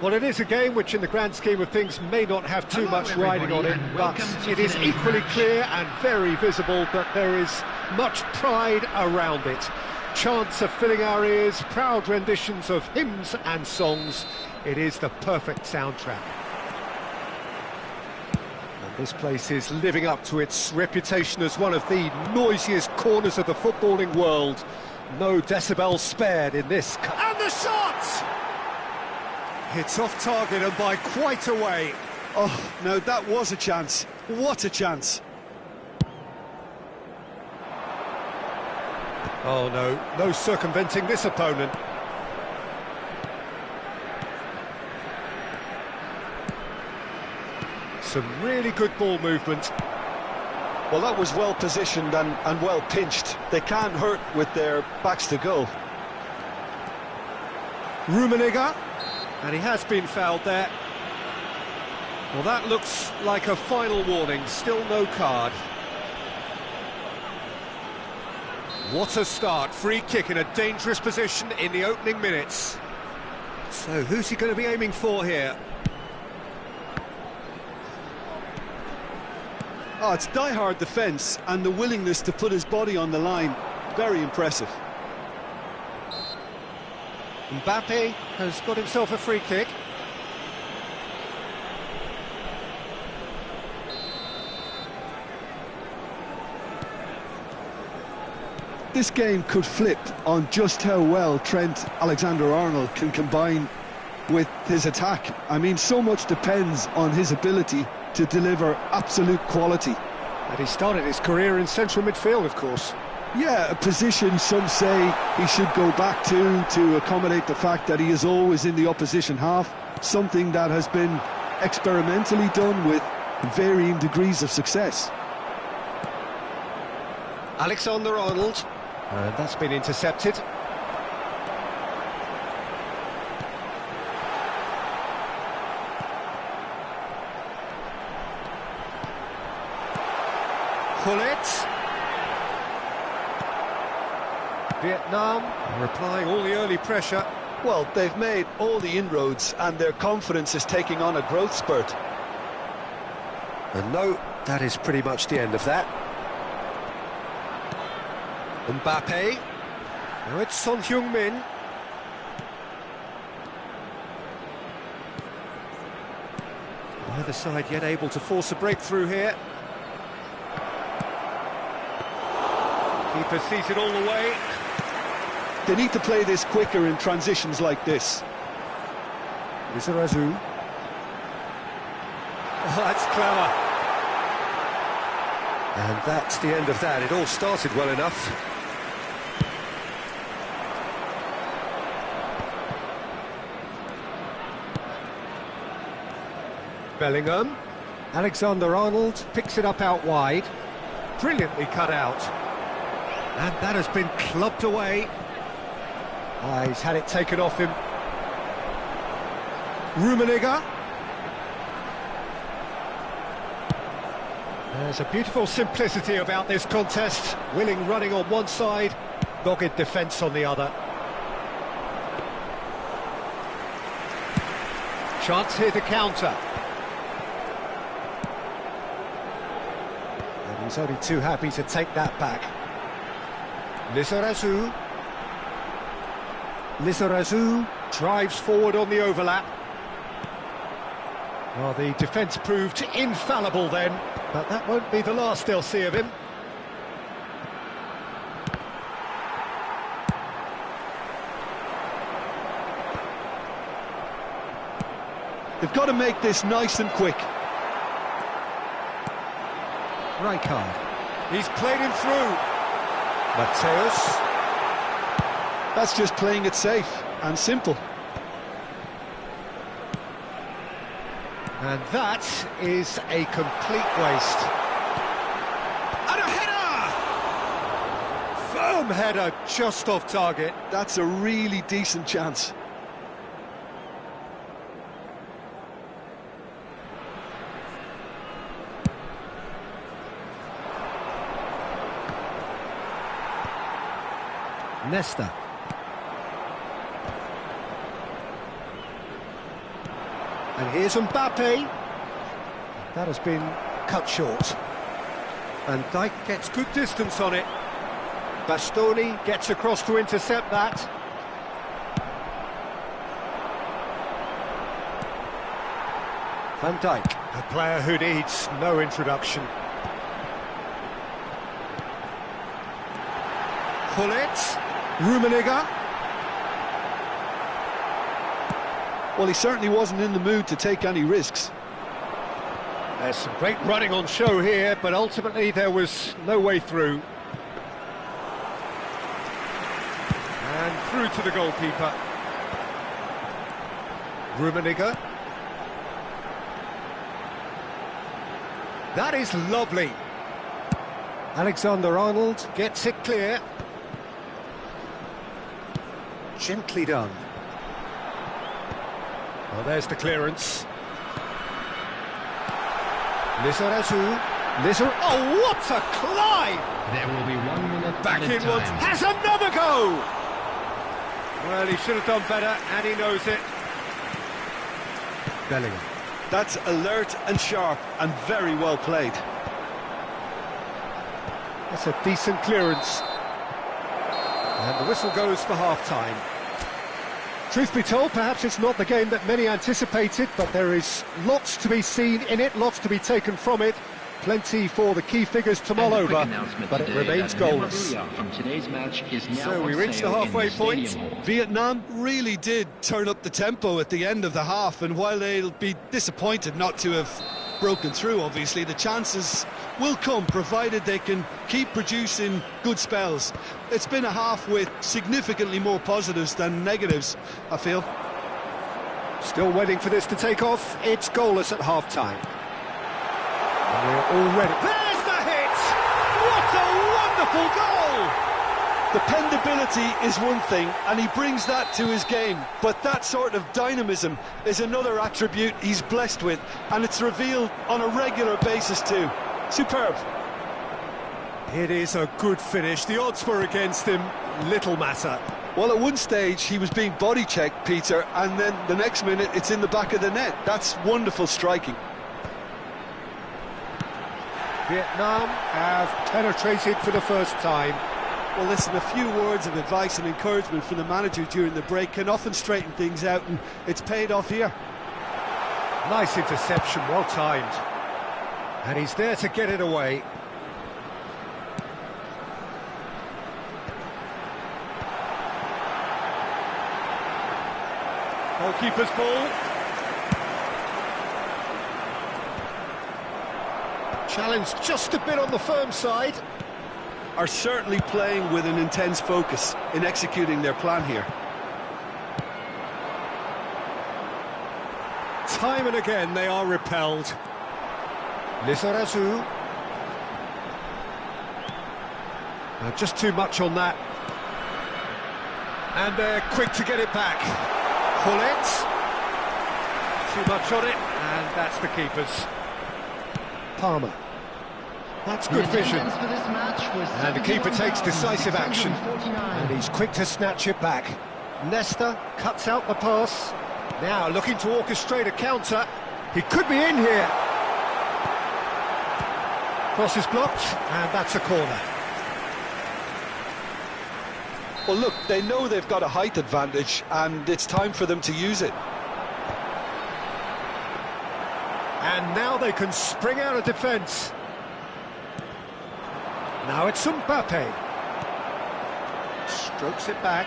Well, it is a game which, in the grand scheme of things, may not have too much riding on it, but it is equally clear and very visible that there is much pride around it. Chants are filling our ears, proud renditions of hymns and songs. It is the perfect soundtrack. And this place is living up to its reputation as one of the noisiest corners of the footballing world. No decibels spared in this. And the shot! It's off target and by quite a way. Oh, no, that was a chance. What a chance. Oh no, no circumventing this opponent. Some really good ball movement. Well, that was well positioned and well pinched. They can't hurt with their backs to goal. Rummenigge, and he has been fouled there. Well, that looks like a final warning, still no card. What a start, free kick in a dangerous position in the opening minutes. So who's he going to be aiming for here? Oh, it's die-hard defence and the willingness to put his body on the line. Very impressive. Mbappe has got himself a free kick. This game could flip on just how well Trent Alexander-Arnold can combine with his attack. I mean, so much depends on his ability to deliver absolute quality. And he started his career in central midfield, of course. Yeah, a position some say he should go back to accommodate the fact that he is always in the opposition half, something that has been experimentally done with varying degrees of success. Alexander-Arnold, and that's been intercepted. Pullet. Vietnam are applying all the early pressure. Well, they've made all the inroads and their confidence is taking on a growth spurt. And no, that is pretty much the end of that. Mbappe. Now it's Son Heung-min. Neither side yet able to force a breakthrough here. Keeper sees it all the way. They need to play this quicker in transitions like this. Lizarazu. Oh, that's clever. And that's the end of that. It all started well enough. Bellingham. Alexander-Arnold picks it up out wide. Brilliantly cut out. And that has been clubbed away. Ah, he's had it taken off him. Rummenigge. There's a beautiful simplicity about this contest. Willing running on one side, dogged defence on the other. Chance here to counter. And he's only too happy to take that back. Lizarazu. Lizarazu drives forward on the overlap. Well, the defence proved infallible then, but that won't be the last they'll see of him. They've got to make this nice and quick. Rijkaard. He's played him through. Mateus. That's just playing it safe and simple. And that is a complete waste. And a header! Firm header, just off target. That's a really decent chance. Nesta. And here's Mbappe. That has been cut short. And Dijk gets good distance on it. Bastoni gets across to intercept that. Van Dijk, a player who needs no introduction. Gullit, Rummenigge. Well, he certainly wasn't in the mood to take any risks. There's some great running on show here, but ultimately there was no way through. And through to the goalkeeper. Rummenigge. That is lovely. Alexander-Arnold gets it clear. Gently done. Well, there's the clearance. Lizarazu. Oh, what a climb! There will be 1 minute Back in once. Has another go! Well, he should have done better, and he knows it. Bellingham. That's alert and sharp and very well played. That's a decent clearance. And the whistle goes for half-time. Truth be told, perhaps it's not the game that many anticipated, but there is lots to be seen in it, lots to be taken from it. Plenty for the key figures to mull over, but it remains goalless. From today's match is now so we reach the halfway point. Vietnam really did turn up the tempo at the end of the half, and while they'll be disappointed not to have broken through, obviously, the chances will come, provided they can keep producing good spells. It's been a half with significantly more positives than negatives, I feel. Still waiting for this to take off. It's goalless at half-time. We're already... There's the hit! What a wonderful goal! Dependability is one thing, and he brings that to his game, but that sort of dynamism is another attribute he's blessed with, and it's revealed on a regular basis too. Superb. It is a good finish. The odds were against him. Little matter. Well, at one stage he was being body-checked, Peter, and then the next minute it's in the back of the net. That's wonderful striking. Vietnam have penetrated for the first time. Well, listen, a few words of advice and encouragement from the manager during the break can often straighten things out, and it's paid off here. Nice interception, well timed. And he's there to get it away. Goalkeeper's ball. Challenge just a bit on the firm side. Are certainly playing with an intense focus in executing their plan here. Time and again they are repelled. Lizarazu. Just too much on that. And they're quick to get it back. Gullit. Too much on it, and that's the keeper's. Palmer. That's good vision. And the keeper takes decisive action. And he's quick to snatch it back. Nesta cuts out the pass. Now looking to orchestrate a counter. He could be in here. Cross is blocked, and that's a corner. Well, look, they know they've got a height advantage, and it's time for them to use it. And now they can spring out of defence. Now it's Mbappe. Strokes it back.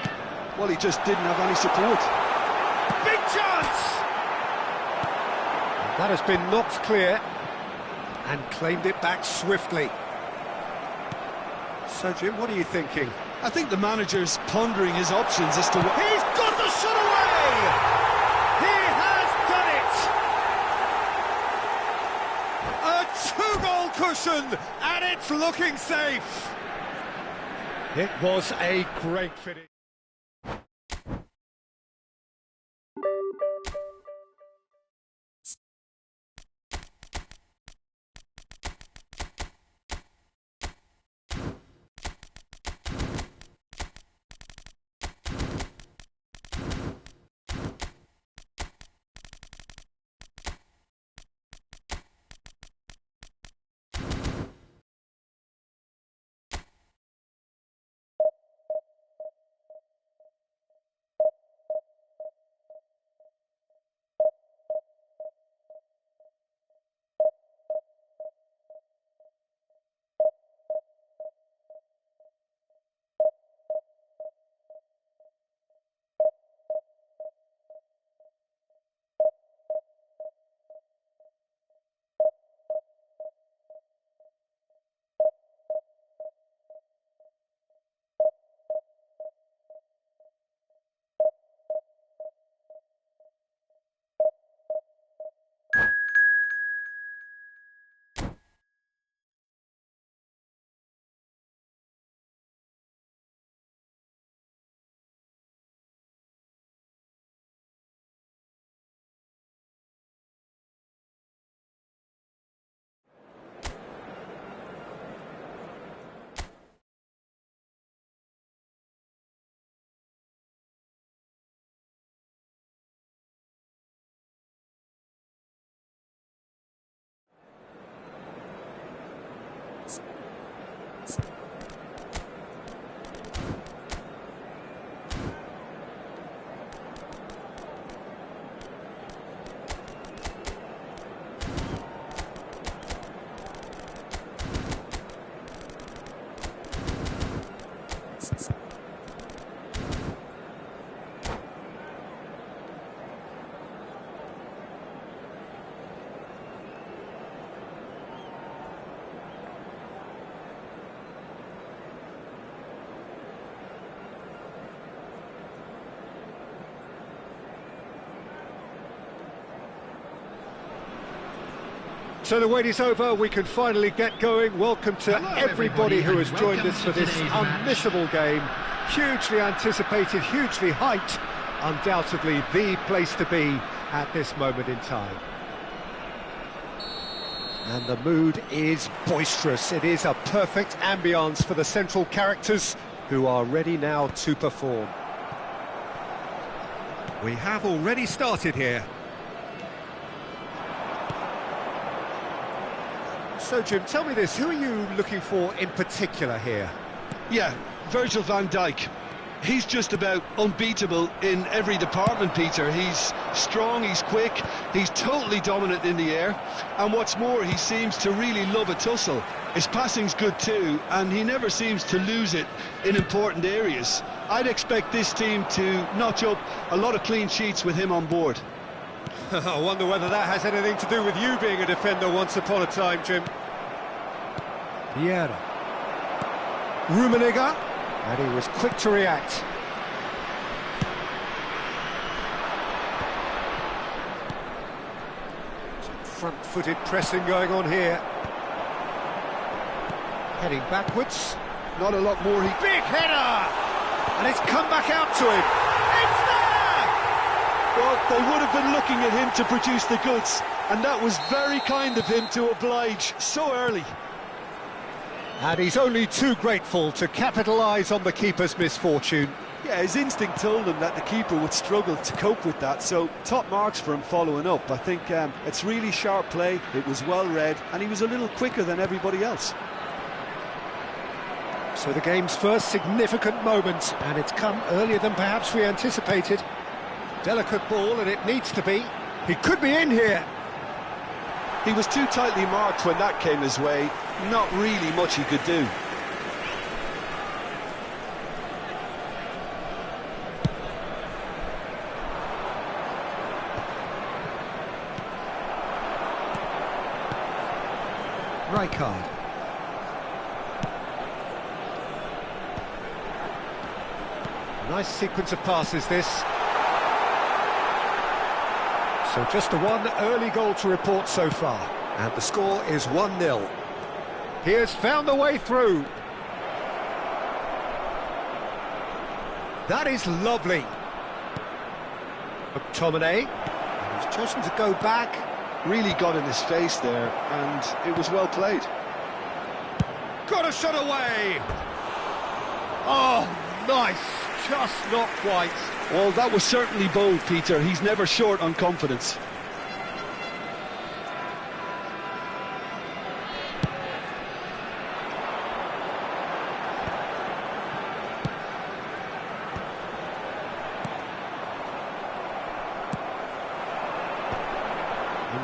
Well, he just didn't have any support. Big chance! That has been knocked clear and claimed it back swiftly. So, Jim, what are you thinking? I think the manager's pondering his options as to what... He's got the shot away! He has done it! A two-goal cushion, and it's looking safe. It was a great finish. So the wait is over, we can finally get going. Welcome to everybody who has joined us for this unmissable game. Hugely anticipated, hugely hyped. Undoubtedly the place to be at this moment in time. And the mood is boisterous. It is a perfect ambience for the central characters who are ready now to perform. We have already started here. So, Jim, tell me this, who are you looking for in particular here? Yeah, Virgil van Dijk. He's just about unbeatable in every department, Peter. He's strong, he's quick, he's totally dominant in the air. And what's more, he seems to really love a tussle. His passing's good too, and he never seems to lose it in important areas. I'd expect this team to notch up a lot of clean sheets with him on board. I wonder whether that has anything to do with you being a defender once upon a time, Jim. Vieira. Rummenigge, and he was quick to react. Some front-footed pressing going on here. Heading backwards. Not a lot more. Big header! And it's come back out to him. It's there! Well, they would have been looking at him to produce the goods, and that was very kind of him to oblige so early. And he's only too grateful to capitalise on the keeper's misfortune. Yeah, his instinct told him that the keeper would struggle to cope with that, so top marks for him following up. I think it's really sharp play, it was well read, and he was a little quicker than everybody else. So the game's first significant moment, and it's come earlier than perhaps we anticipated. Delicate ball, and it needs to be. He could be in here. He was too tightly marked when that came his way. Not really much he could do. Rijkaard. Nice sequence of passes, this. So just the one early goal to report so far. And the score is 1-0. He has found a way through. That is lovely. McTominay. He's chosen to go back. Really got in his face there, and it was well played. Got a shot away. Oh, nice. Just not quite. Well, that was certainly bold, Peter. He's never short on confidence.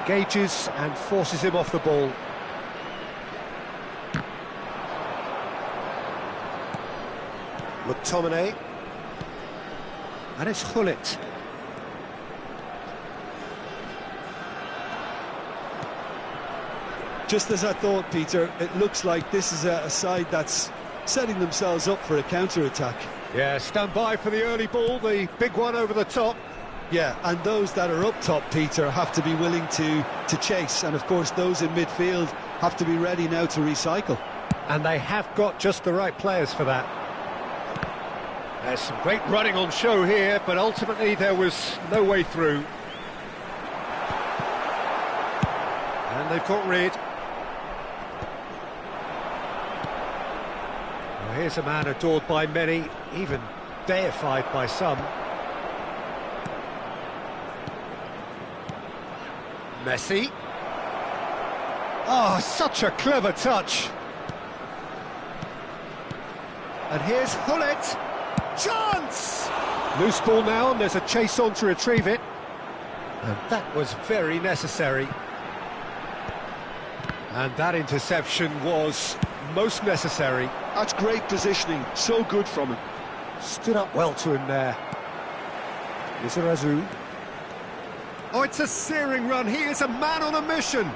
Engages and forces him off the ball. McTominay. And it's Gullit. Just as I thought, Peter, it looks like this is a side that's setting themselves up for a counter-attack. Yeah, stand by for the early ball, the big one over the top. Yeah, and those that are up top, Peter, have to be willing to chase. And, of course, those in midfield have to be ready now to recycle. And they have got just the right players for that. There's some great running on show here, but ultimately there was no way through. And they've got rid. Well, here's a man adored by many, even deified by some. Messi. Oh, such a clever touch. And here's Gullit. Chance! Loose ball now, and there's a chase on to retrieve it. And that was very necessary. And that interception was most necessary. That's great positioning, so good from him. Stood up well to him there. Lizarazu. Oh, it's a searing run. He is a man on a mission.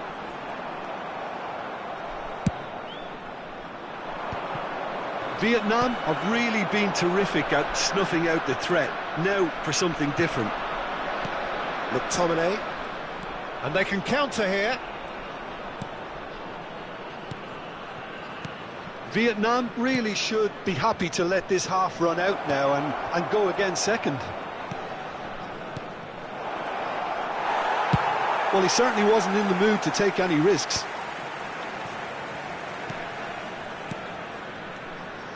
Vietnam have really been terrific at snuffing out the threat. Now for something different. McTominay. And they can counter here. Vietnam really should be happy to let this half run out now and go again second. Well, he certainly wasn't in the mood to take any risks.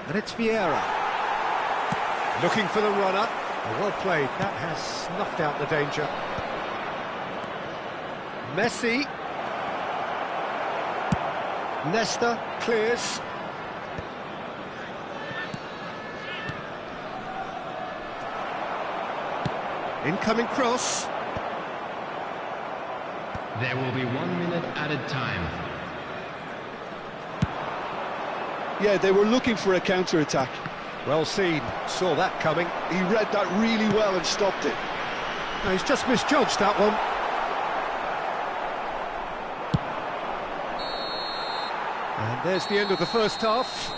And it's Vieira. Looking for the runner. Well played. That has snuffed out the danger. Messi. Nesta clears. Incoming cross. There will be 1 minute added time. Yeah, they were looking for a counter-attack. Well seen. Saw that coming. He read that really well and stopped it. No, he's just misjudged that one. And there's the end of the first half.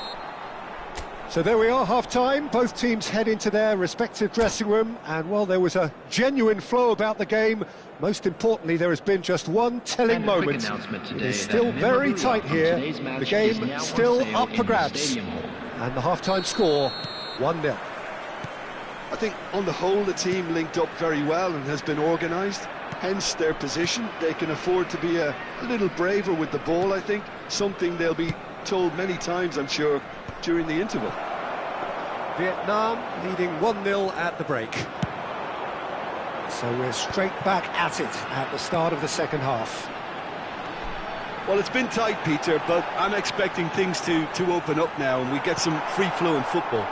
So there we are, half-time. Both teams head into their respective dressing room, and while there was a genuine flow about the game, most importantly, there has been just one telling moment. It is still very tight here. The game still up for grabs. And the half-time score, 1-0. I think on the whole the team linked up very well and has been organised, hence their position. They can afford to be a little braver with the ball, I think, something they'll be told many times, I'm sure, during the interval. Vietnam leading 1-0 at the break. So we're straight back at it at the start of the second half. Well, it's been tight, Peter, but I'm expecting things to open up now and we get some free-flowing football.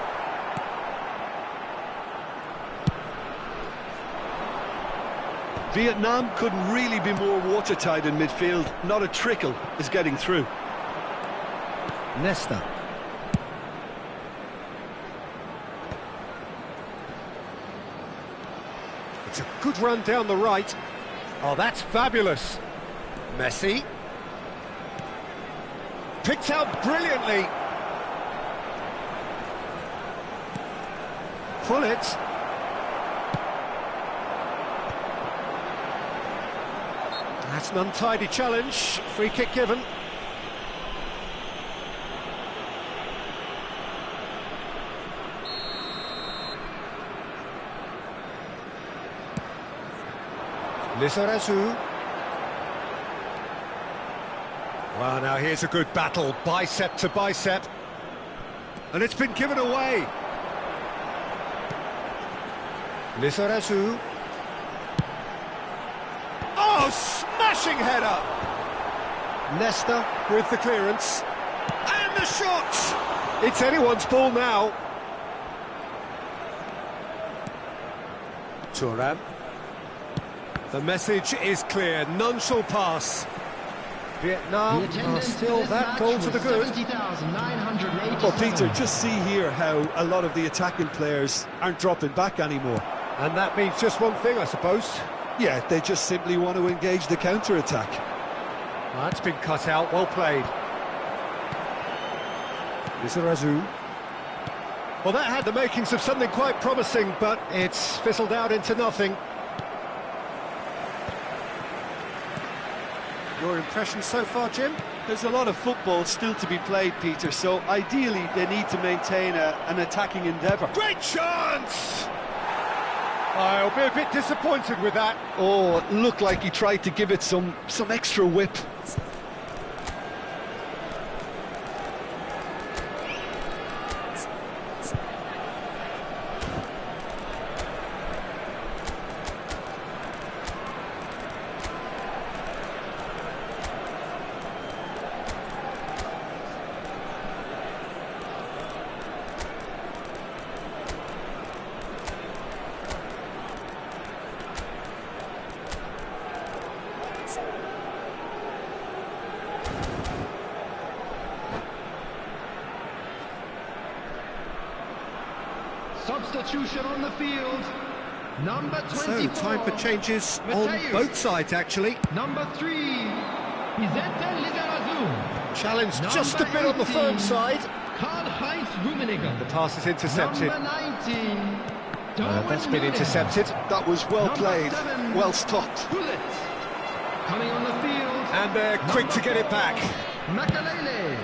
Vietnam couldn't really be more watertight in midfield. Not a trickle is getting through. Nesta. It's a good run down the right. Oh, that's fabulous. Messi. Picked out brilliantly. Pull it. That's an untidy challenge. Free kick given. Lizarazu. Well, now here's a good battle, bicep to bicep. And it's been given away. Lizarazu. Oh, smashing header! Nesta with the clearance. And the shot! It's anyone's ball now. Thuram. The message is clear, none shall pass. Vietnam are still that goal to the good. Well, Peter, just see here how a lot of the attacking players aren't dropping back anymore. And that means just one thing, I suppose. Yeah, they just simply want to engage the counter-attack. Well, that's been cut out, well played. Lizarazu. Well, that had the makings of something quite promising, but it's fizzled out into nothing. Your impression so far, Jim? There's a lot of football still to be played, Peter, so ideally they need to maintain an attacking endeavour. Great chance! I'll be a bit disappointed with that. Oh, it looked like he tried to give it some extra whip. Substitution on the field. Number 24. So, time for changes on both sides, actually. Number 3, Vicente Lizarazu. Challenge just a bit on the firm side. Karl-Heinz Rummenigge. The pass is intercepted. Number 19, That's been intercepted. That was well played, well stopped. Bullet. Coming on the field. And they're quick to get it back. Makalele.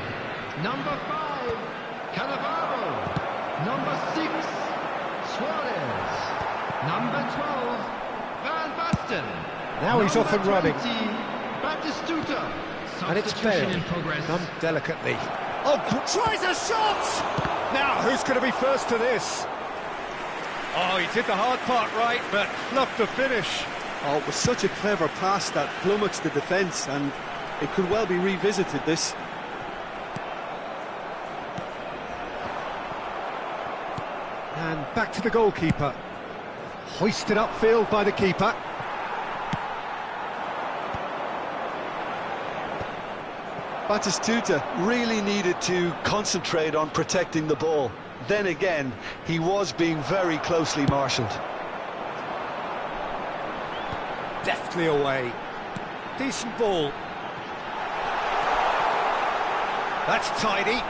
Number 5, Number 12, Van Basten. Now he's off and running. 20, Batistuta. And it's Substitution Bale, in progress. done delicately. Oh, tries a shot! Now, who's going to be first to this? Oh, he did the hard part right, but fluffed the finish. Oh, it was such a clever pass that flummoxed the defence, and it could well be revisited, this. And back to the goalkeeper. Hoisted upfield by the keeper. Batistuta really needed to concentrate on protecting the ball. Then again, he was being very closely marshalled. Deftly away. Decent ball. That's tidy.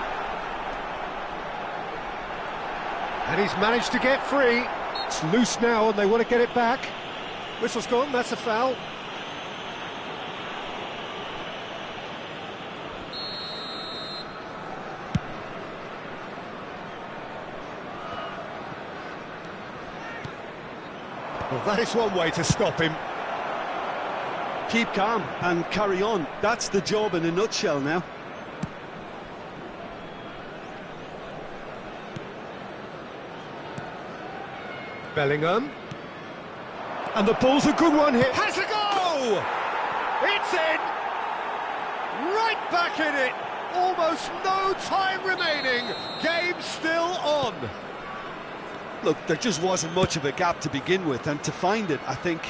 And he's managed to get free. It's loose now and they want to get it back. Whistle's gone, that's a foul. Well, that is one way to stop him. Keep calm and carry on. That's the job in a nutshell now. Bellingham. And the ball's a good one here. Has a go! It's in! Right back in it! Almost no time remaining. Game still on. Look, there just wasn't much of a gap to begin with, and to find it, I think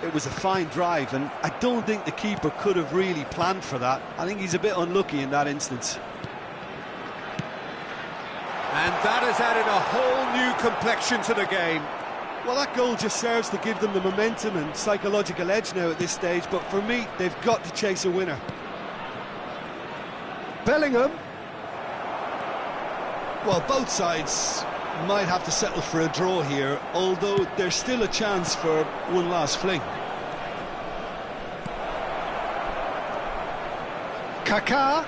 it was a fine drive, and I don't think the keeper could have really planned for that. I think he's a bit unlucky in that instance. And that has added a whole new complexion to the game. Well, that goal just serves to give them the momentum and psychological edge now at this stage, but for me, they've got to chase a winner. Bellingham. Well, both sides might have to settle for a draw here, although there's still a chance for one last fling. Kaká.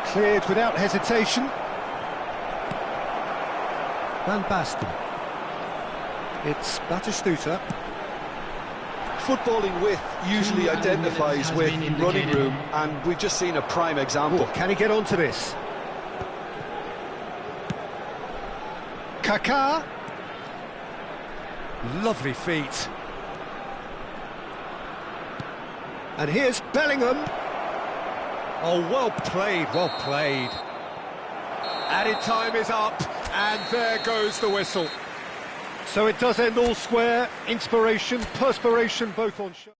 Cleared without hesitation. Van Basten. It's Batistuta. Footballing width usually identifies with running room, and we've just seen a prime example. Can he get onto this? Kaká. Lovely feet. And here's Bellingham. Oh, well played, well played. Added time is up, and there goes the whistle. So it does end all square. Inspiration, perspiration, both on show.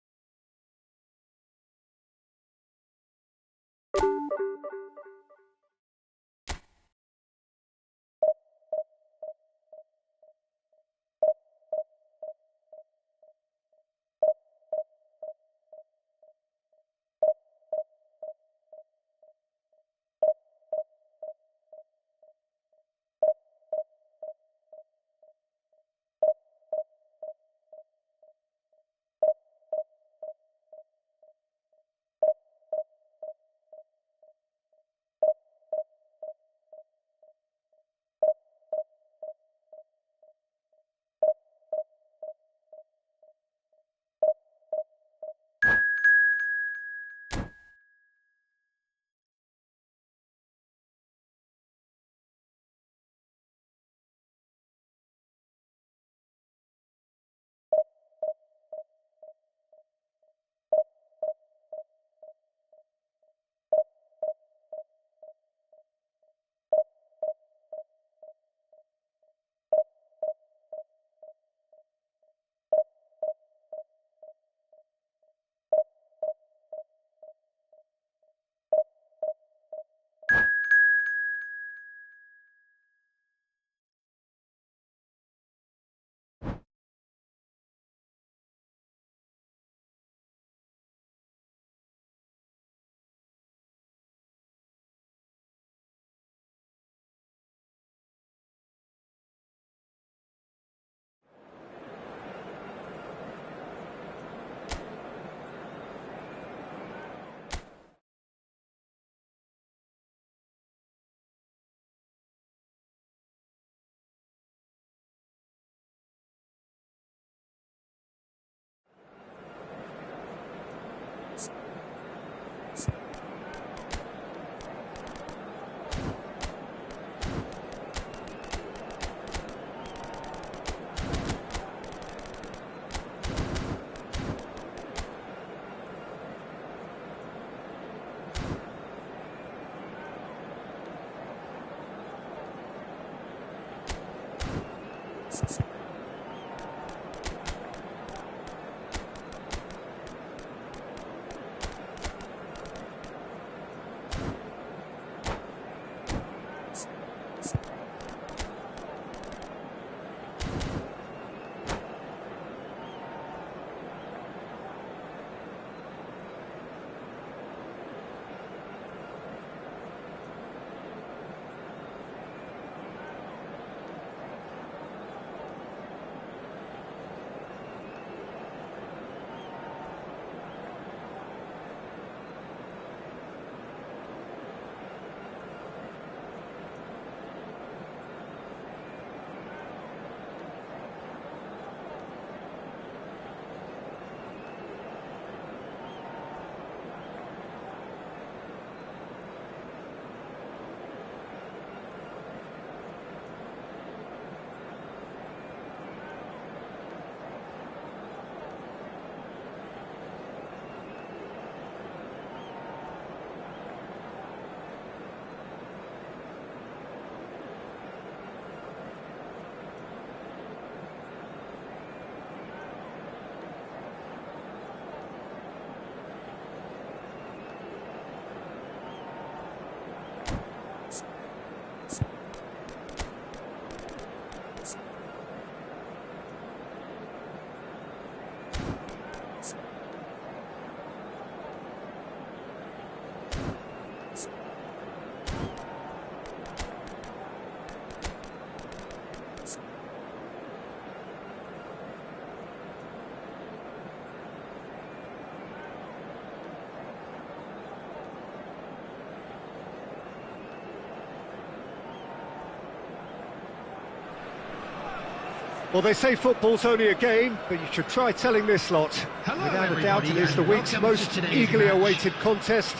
Well, they say football's only a game, but you should try telling this lot. Hello, Without a doubt, it everybody, is the and week's welcome most to today's eagerly match. awaited contest.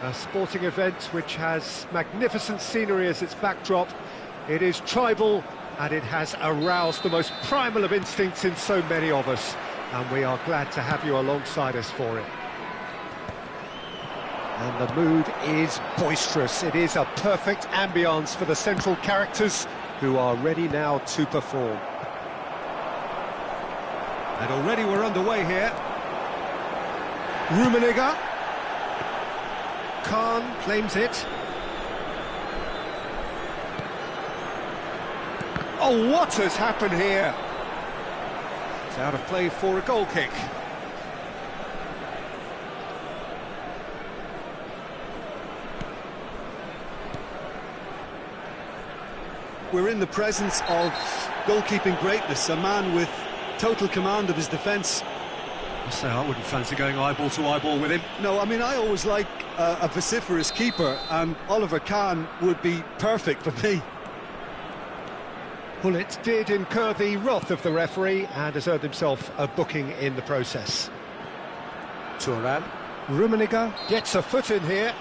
A sporting event which has magnificent scenery as its backdrop. It is tribal, and it has aroused the most primal of instincts in so many of us. And we are glad to have you alongside us for it. And the mood is boisterous. It is a perfect ambience for the central characters who are ready now to perform. And already we're underway here. Rummenigge. Khan claims it. Oh, what has happened here? It's out of play for a goal kick. We're in the presence of goalkeeping greatness, a man with total command of his defence. I say I wouldn't fancy going eyeball to eyeball with him. No, I mean, I always like a vociferous keeper, and Oliver Kahn would be perfect for me. Hullet did incur the wrath of the referee and has earned himself a booking in the process. Thuram. Rummenigge gets a foot in here.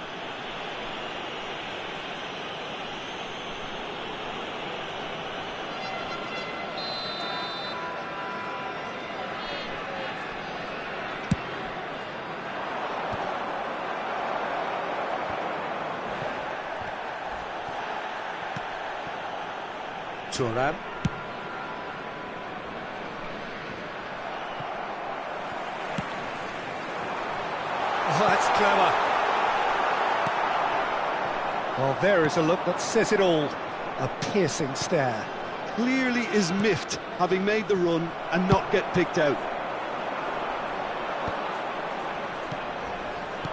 Thuram. Oh, that's clever. Well, there is a look that says it all. A piercing stare. Clearly is miffed, having made the run and not get picked out.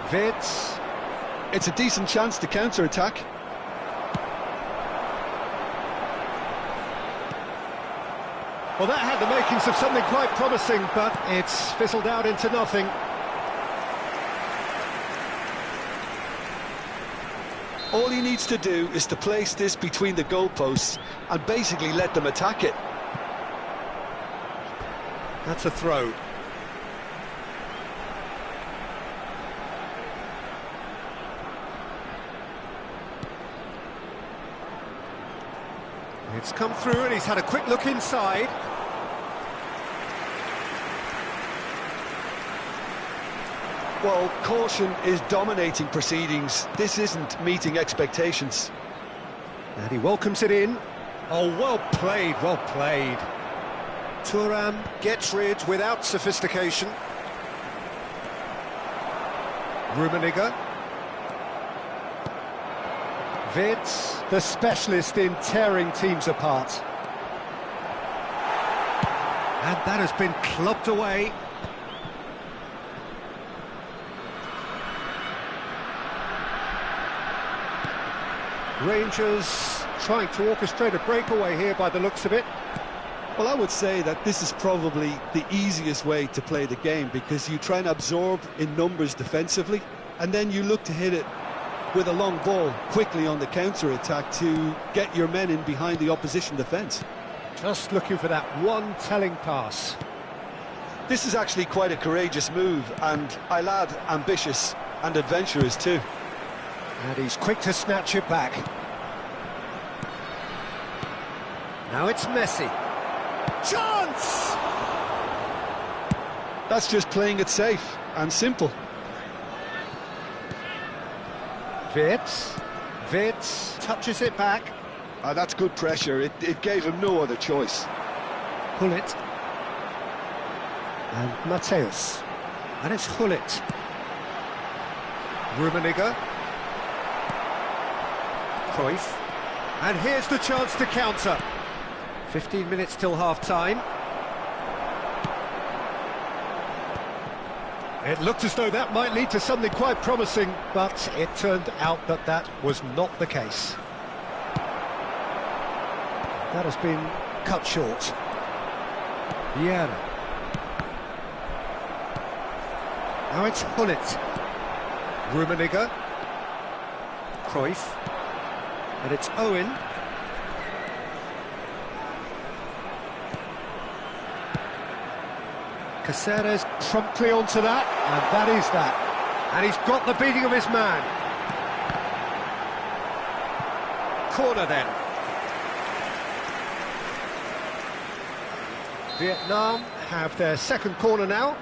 Vitz. It's a decent chance to counter-attack. Well, that had the makings of something quite promising, but it's fizzled out into nothing. All he needs to do is to place this between the goalposts and basically let them attack it. That's a throw. It's come through and he's had a quick look inside. Well, caution is dominating proceedings. This isn't meeting expectations. And he welcomes it in. Oh, well played, well played. Thuram gets rid without sophistication. Rummenigge. Wirtz, the specialist in tearing teams apart. And that has been clubbed away. Rangers trying to orchestrate a breakaway here by the looks of it. Well, I would say that this is probably the easiest way to play the game, because you try and absorb in numbers defensively, and then you look to hit it with a long ball quickly on the counter-attack to get your men in behind the opposition defence. Just looking for that one telling pass. This is actually quite a courageous move, and I'll add ambitious and adventurous too. And he's quick to snatch it back. Now it's Messi. Chance! That's just playing it safe and simple. Wirtz touches it back. That's good pressure. It gave him no other choice. Hullet. And Matthäus. And it's Hullet. Rummenigge. Cruyff. And here's the chance to counter. 15 minutes till half-time. It looked as though that might lead to something quite promising, but it turned out that that was not the case. That has been cut short. Vieira. Now it's Hullet. Rummenigge. Cruyff. And it's Owen. Caceres promptly onto that, and that is that. And he's got the beating of his man. Corner then. Vietnam have their second corner now.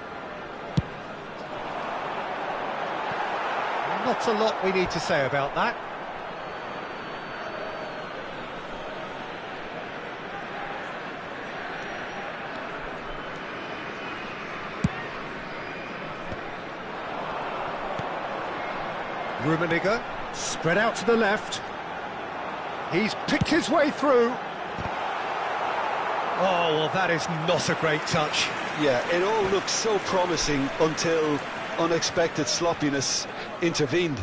Not a lot we need to say about that. Rummenigge, spread out to the left. He's picked his way through. Oh, well, that is not a great touch. Yeah, it all looked so promising until unexpected sloppiness intervened.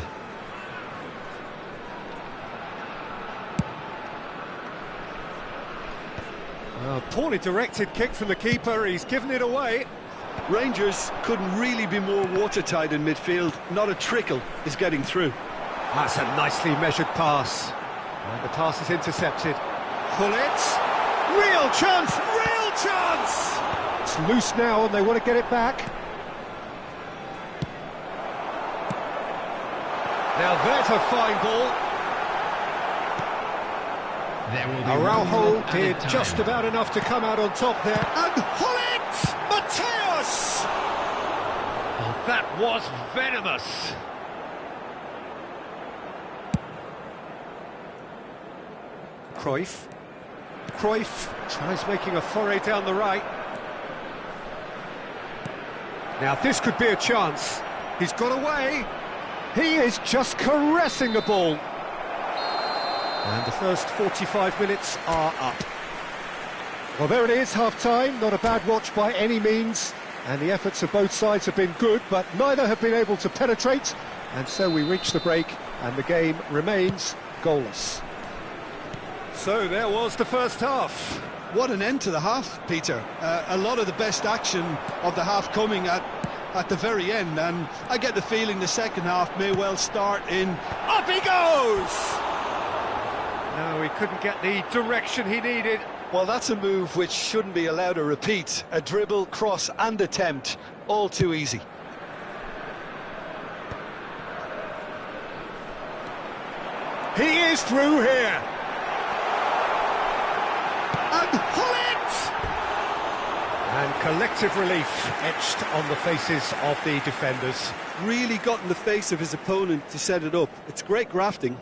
Poorly directed kick from the keeper, he's given it away. Rangers couldn't really be more watertight in midfield. Not a trickle is getting through. That's a nicely measured pass. And the pass is intercepted. Hullet. Real chance! Real chance! It's loose now and they want to get it back. Now there's a fine ball. Araujo did just about enough to come out on top there. And Hullet! Matthäus! Oh, that was venomous. Cruyff. Cruyff tries making a foray down the right. Now this could be a chance. He's got away. He is just caressing the ball. And the first 45 minutes are up. Well, there it is, half-time. Not a bad watch by any means. And the efforts of both sides have been good, but neither have been able to penetrate. And so we reach the break, and the game remains goalless. So there was the first half. What an end to the half, Peter. A lot of the best action of the half coming at the very end, and I get the feeling the second half may well start in... Up he goes! No, he couldn't get the direction he needed. Well, that's a move which shouldn't be allowed to repeat. A dribble, cross and attempt, all too easy. He is through here. And Hullet! And collective relief etched on the faces of the defenders. Really got in the face of his opponent to set it up. It's great grafting.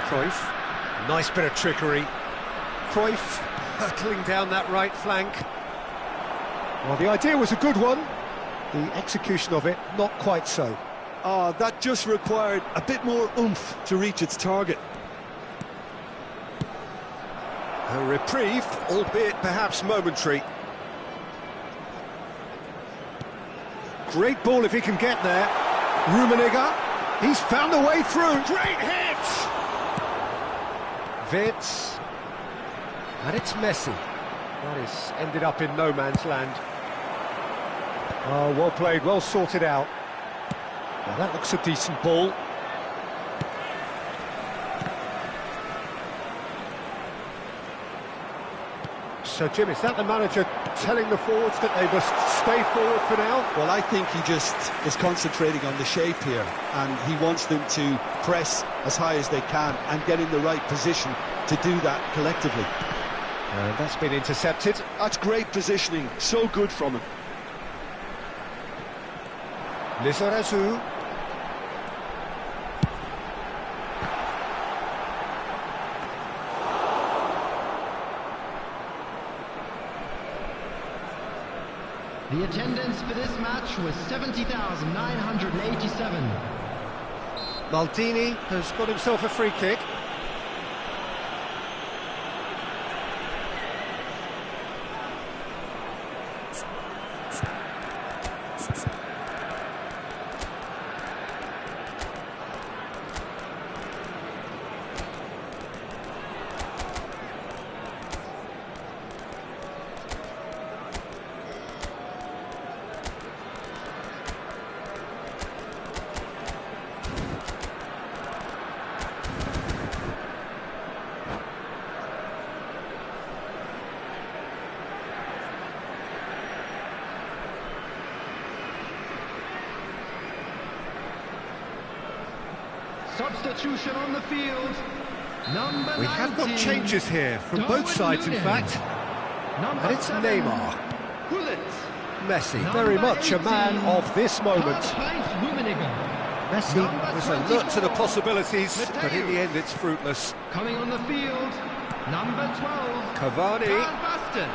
Cruyff, nice bit of trickery. Cruyff hurtling down that right flank. Well, the idea was a good one. The execution of it, not quite so. That just required a bit more oomph to reach its target. A reprieve, albeit perhaps momentary. Great ball if he can get there. Rummenigge, he's found a way through. Great hit! Wirtz. And it's Messi. That is ended up in no man's land. Oh, well played, well sorted out. Well, that looks a decent ball. So, Jim, is that the manager telling the forwards that they must stay forward for now? Well, I think he just is concentrating on the shape here, and he wants them to press as high as they can and get in the right position to do that collectively. And that's been intercepted. That's great positioning, so good from him. Lizarazu. The attendance for this match was 70,987. Maldini has got himself a free kick. Substitution on the field. Number 19. We have got changes here from both sides, in fact. And it's Neymar. Messi, very much a man of this moment. Messi was alert to the possibilities, but in the end it's fruitless. Coming on the field, number 12. Cavani. Van Basten.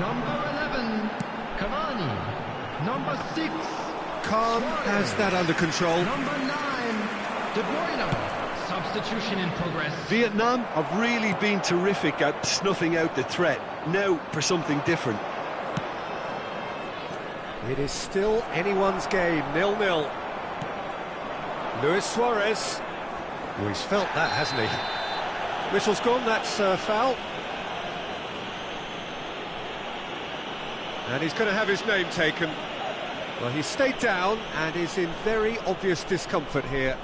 Number 11. Cavani. Number 6. Khan has that under control. Number 9. Div1. Substitution in progress. Vietnam have really been terrific at snuffing out the threat. Now for something different. It is still anyone's game, 0-0. Luis Suarez. Oh, he's felt that, hasn't he? Whistle's gone, that's foul. And he's going to have his name taken. Well, he stayed down and is in very obvious discomfort here.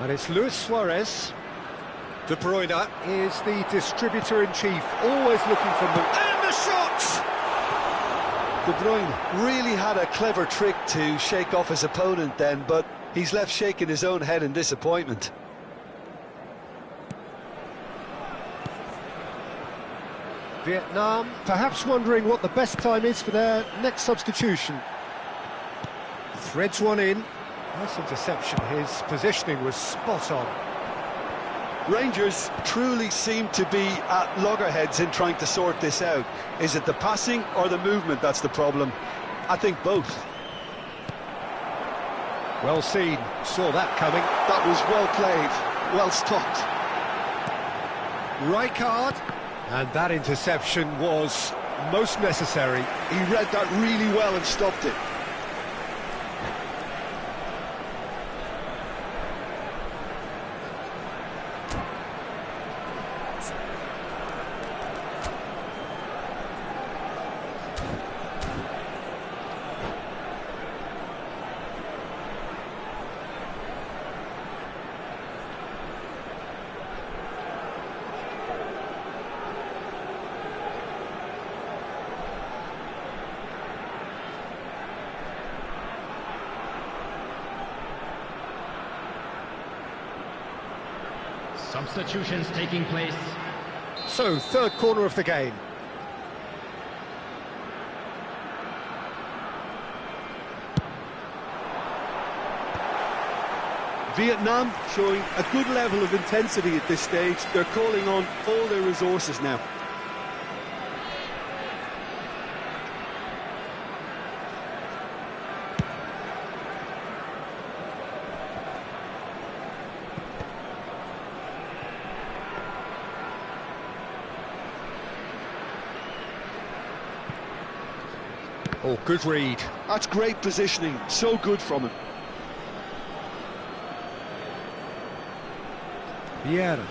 And it's Luis Suarez. De Bruyne is the distributor-in-chief, always looking for them. And the shot! De Bruyne really had a clever trick to shake off his opponent then, but he's left shaking his own head in disappointment. Vietnam perhaps wondering what the best time is for their next substitution. Threads one in. Nice interception, his positioning was spot on. Rangers truly seem to be at loggerheads in trying to sort this out. Is it the passing or the movement that's the problem? I think both. Well seen, saw that coming. That was well played, well stopped. Rijkaard, and that interception was most necessary. He read that really well and stopped it. Substitutions taking place. So, third corner of the game. Vietnam showing a good level of intensity at this stage. They're calling on all their resources now. Oh, good read. That's great positioning, so good from him. Vieira.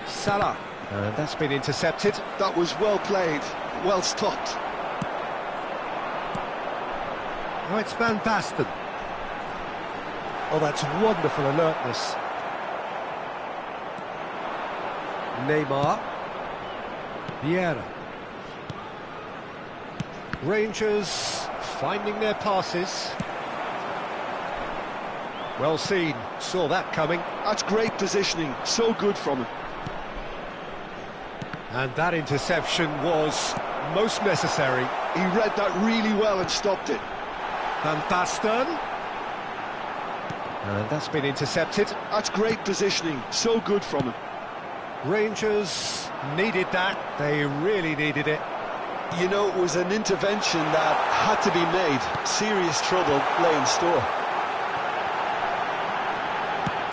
Salah. And that's been intercepted. That was well played, well stopped. Oh, it's Van Basten. Oh, that's wonderful alertness. Neymar. Vieira. Rangers finding their passes. Well seen, saw that coming. That's great positioning, so good from him. And that interception was most necessary. He read that really well and stopped it. Van Basten. And that's been intercepted. That's great positioning, so good from him. Rangers needed that, they really needed it. You know, it was an intervention that had to be made. Serious trouble lay in store.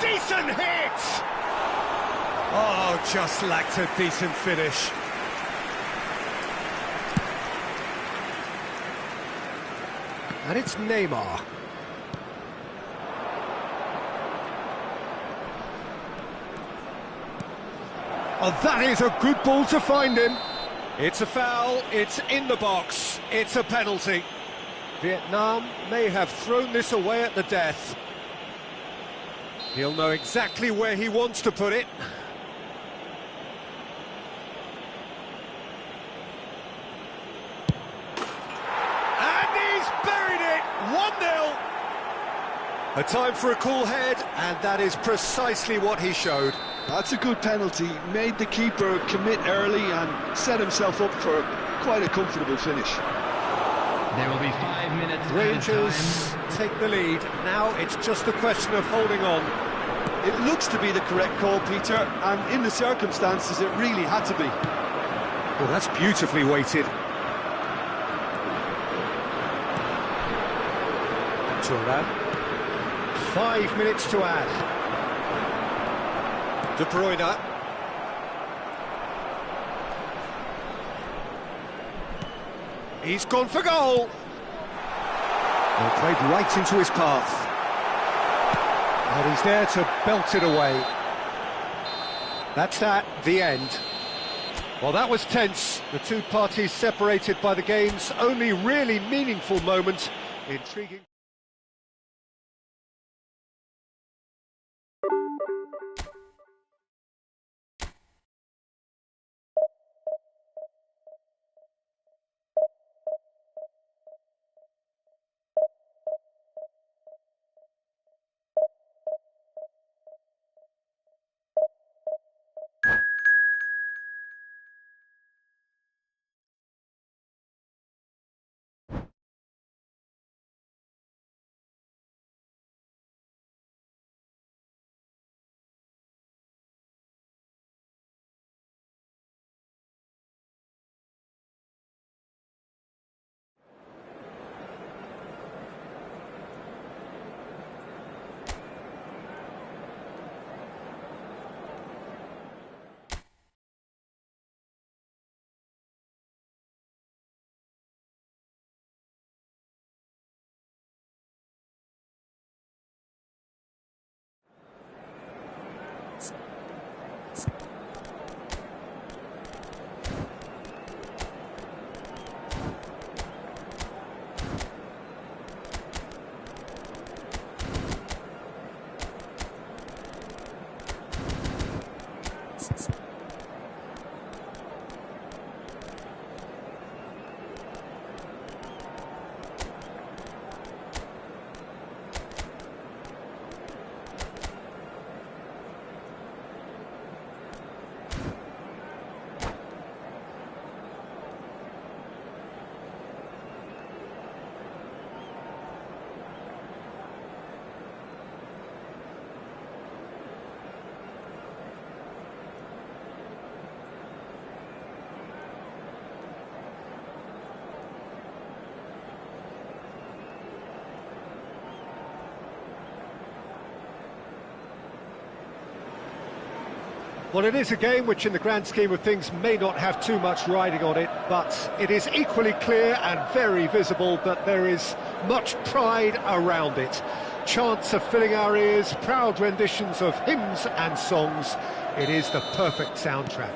Decent hit! Oh, just lacked a decent finish. And it's Neymar. Oh, that is a good ball to find him. It's a foul, it's in the box, it's a penalty. Vietnam may have thrown this away at the death. He'll know exactly where he wants to put it. And he's buried it! 1-0! A time for a cool head, and that is precisely what he showed. That's a good penalty. Made the keeper commit early and set himself up for quite a comfortable finish. There will be 5 minutes. Rangers take the lead. Now it's just a question of holding on. It looks to be the correct call, Peter, and in the circumstances it really had to be. Well, that's beautifully weighted. Turan. 5 minutes to add. De Bruyne. He's gone for goal. Well, played right into his path. And he's there to belt it away. That's the end. Well, that was tense. The two parties separated by the game's only really meaningful moment. Intriguing. Well, it is a game which in the grand scheme of things may not have too much riding on it, but it is equally clear and very visible that there is much pride around it. Chants are filling our ears, proud renditions of hymns and songs. It is the perfect soundtrack.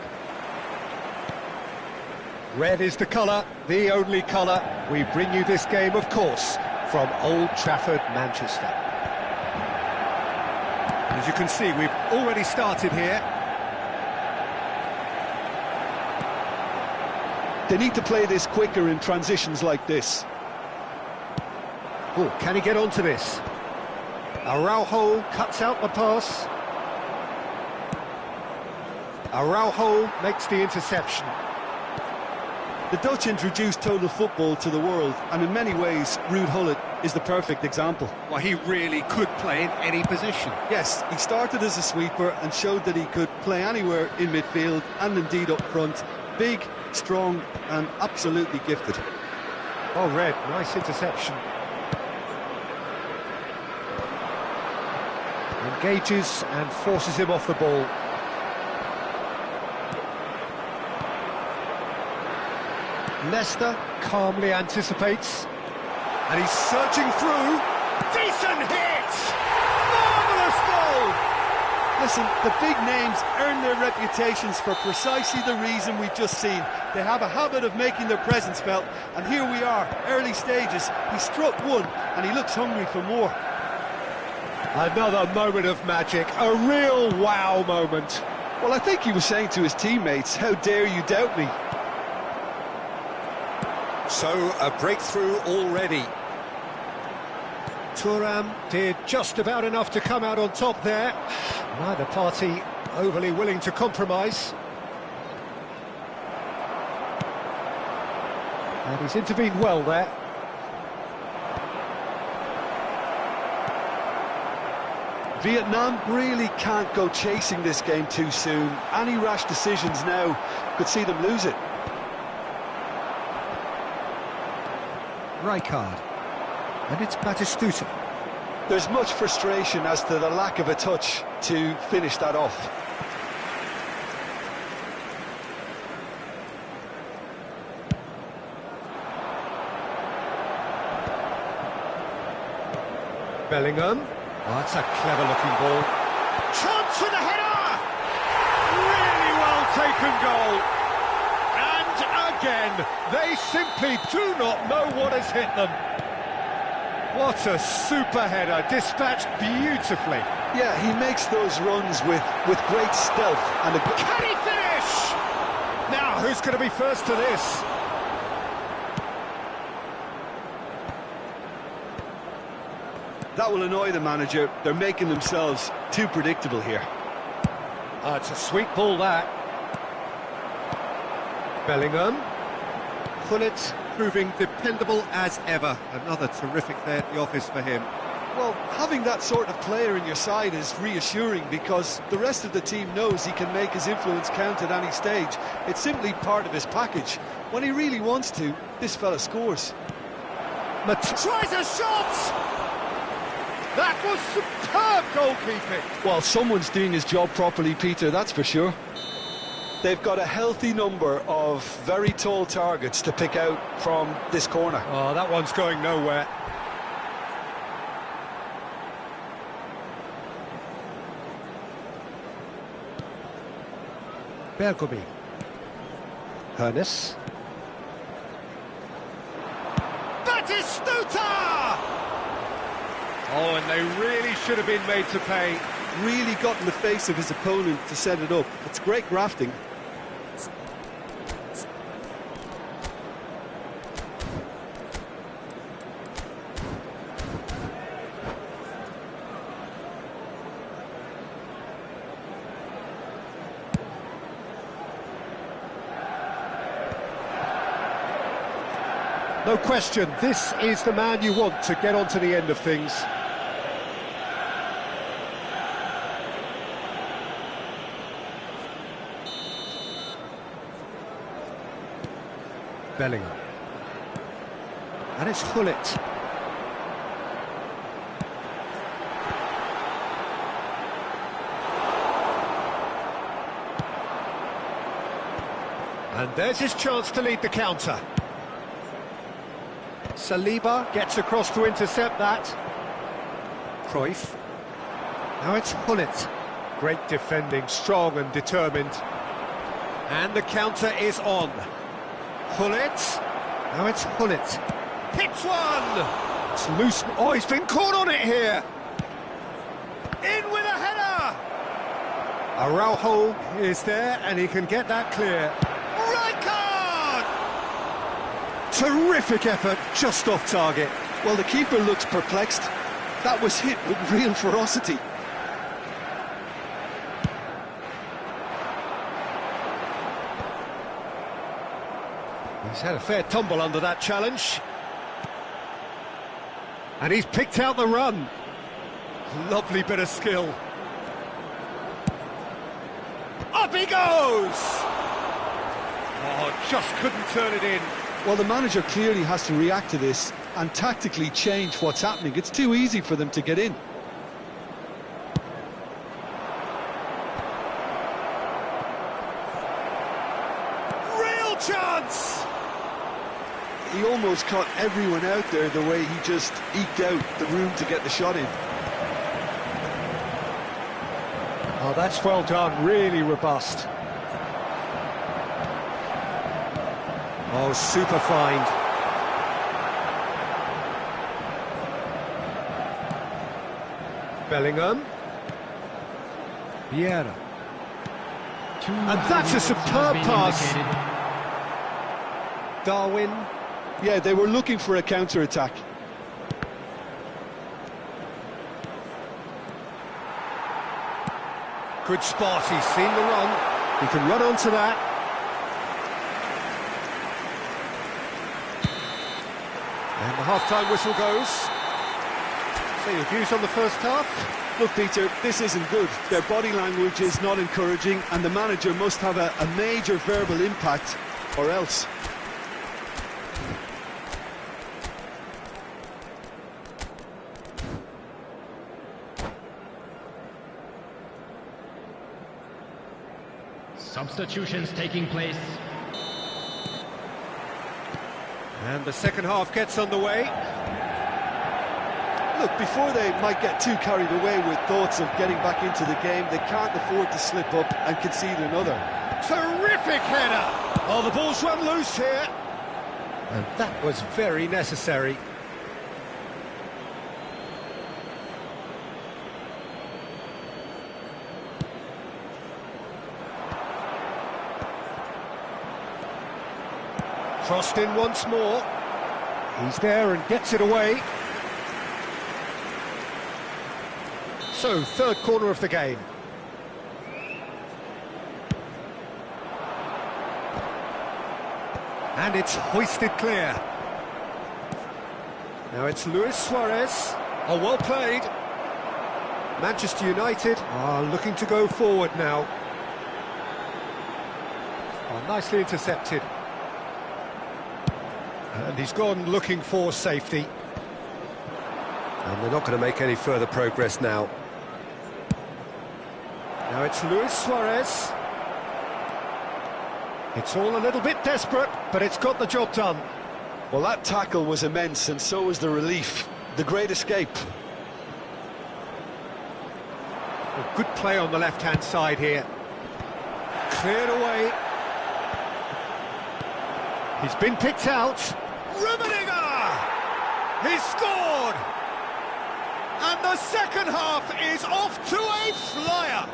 Red is the colour, the only colour. We bring you this game, of course, from Old Trafford, Manchester. As you can see, we've already started here. They need to play this quicker in transitions like this. Oh, can he get onto this? Araujo cuts out the pass. Araujo makes the interception. The Dutch introduced total football to the world, and in many ways, Ruud Gullit is the perfect example. Well, he really could play in any position. Yes, he started as a sweeper and showed that he could play anywhere in midfield and indeed up front. Big, strong and absolutely gifted. Oh, Red, nice interception. Engages and forces him off the ball. Leicester calmly anticipates. And he's surging through. Decent hit! Marvellous goal! Listen, the big names earn their reputations for precisely the reason we've just seen. They have a habit of making their presence felt, and here we are, early stages. He struck one, and he looks hungry for more. Another moment of magic, a real wow moment. Well, I think he was saying to his teammates, how dare you doubt me? So, a breakthrough already. Thuram did just about enough to come out on top there. Neither party overly willing to compromise. And he's intervened well there. Vietnam really can't go chasing this game too soon. Any rash decisions now could see them lose it. Rijkaard. And it's Batistuta. There's much frustration as to the lack of a touch to finish that off. Bellingham. Oh, that's a clever-looking ball. Chance for the header! Really well taken goal. And again, they simply do not know what has hit them. What a super header, dispatched beautifully. Yeah, he makes those runs with great stealth and a good... Can he finish? Now, who's going to be first to this? That will annoy the manager. They're making themselves too predictable here. Oh, it's a sweet ball, that. Bellingham. Gullit proving dependable as ever. Another terrific day at the office for him. Well, having that sort of player in your side is reassuring because the rest of the team knows he can make his influence count at any stage. It's simply part of his package. When he really wants to, this fella scores. Tries a shot! That was superb goalkeeping. Well, someone's doing his job properly, Peter, that's for sure. They've got a healthy number of very tall targets to pick out from this corner. Oh, that one's going nowhere. Bergomi. Hernes. Batistuta! Oh, and they really should have been made to pay. Really got in the face of his opponent to set it up. It's great grafting. No question, this is the man you want to get on to the end of things. Bellingham. And it's Gullit. And there's his chance to lead the counter. Saliba gets across to intercept that. Cruyff. Now it's Hullet. Great defending, strong and determined. And the counter is on. Hullet. Now it's Hullet. Hits one! It's loose. Oh, he's been caught on it here. In with a header! Araujo is there and he can get that clear. Terrific effort, just off target. Well, the keeper looks perplexed. That was hit with real ferocity. He's had a fair tumble under that challenge. And he's picked out the run. Lovely bit of skill. Up he goes! Oh, just couldn't turn it in. Well, the manager clearly has to react to this and tactically change what's happening. It's too easy for them to get in. Real chance! He almost caught everyone out there the way he just eked out the room to get the shot in. Oh, that's well done, really robust. Oh, super find. Bellingham. Vieira. And that's a superb pass. Darwin. Yeah, they were looking for a counter-attack. Good spot, he's seen the run. He can run onto that. And the half-time whistle goes. So your views on the first half? Look, Peter, this isn't good. Their body language is not encouraging, and the manager must have a major verbal impact, or else. Substitutions taking place. And the second half gets underway. Look, before they might get too carried away with thoughts of getting back into the game, they can't afford to slip up and concede another. Terrific header! Oh, the ball's run loose here. And that was very necessary. Crossed in once more. He's there and gets it away. So, third corner of the game. And it's hoisted clear. Now it's Luis Suarez. Oh, well played. Manchester United are looking to go forward now. Oh, nicely intercepted. And he's gone looking for safety. And they're not going to make any further progress now. Now it's Luis Suarez. It's all a little bit desperate, but it's got the job done. Well, that tackle was immense, and so was the relief. The great escape. A good play on the left-hand side here. Cleared away. He's been picked out. Rummenigge! He's scored! And the second half is off to a flyer.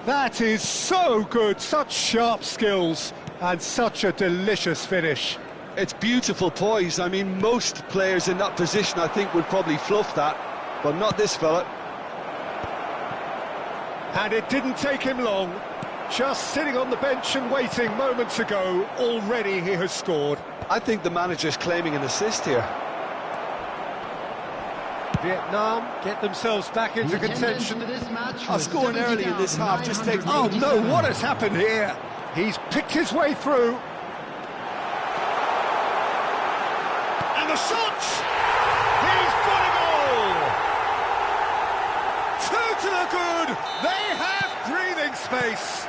That is so good, such sharp skills and such a delicious finish. It's beautiful poise. I mean, most players in that position, I think, would probably fluff that, but not this fella. And it didn't take him long. Just sitting on the bench and waiting moments ago, already he has scored. I think the manager's claiming an assist here. Vietnam get themselves back into contention. Scoring early in this half just takes... Oh no, what has happened here? He's picked his way through. And the shot! He's got a goal! Two to the good! They have breathing space!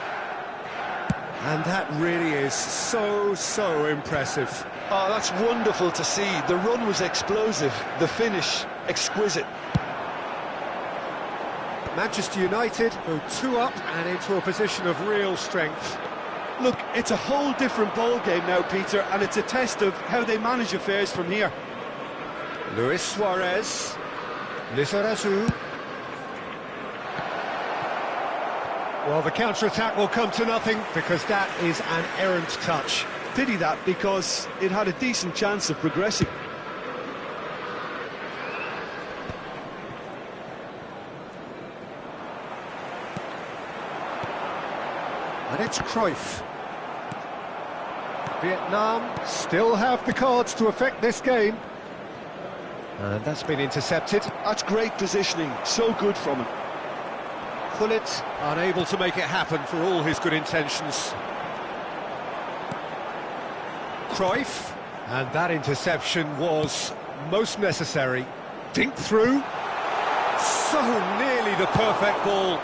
And that really is so impressive. Oh, that's wonderful to see. The run was explosive, the finish exquisite. Manchester United go 2 up and into a position of real strength. Look, it's a whole different ball game now, Peter, and it's a test of how they manage affairs from here. Luis Suarez, Lizarazu. Well, the counter-attack will come to nothing because that is an errant touch. Pity that, because it had a decent chance of progressing. And it's Cruyff. Vietnam still have the cards to affect this game. And that's been intercepted. That's great positioning, so good from him. Gullit unable to make it happen for all his good intentions. Cruyff, and that interception was most necessary. Dink through. So nearly the perfect ball.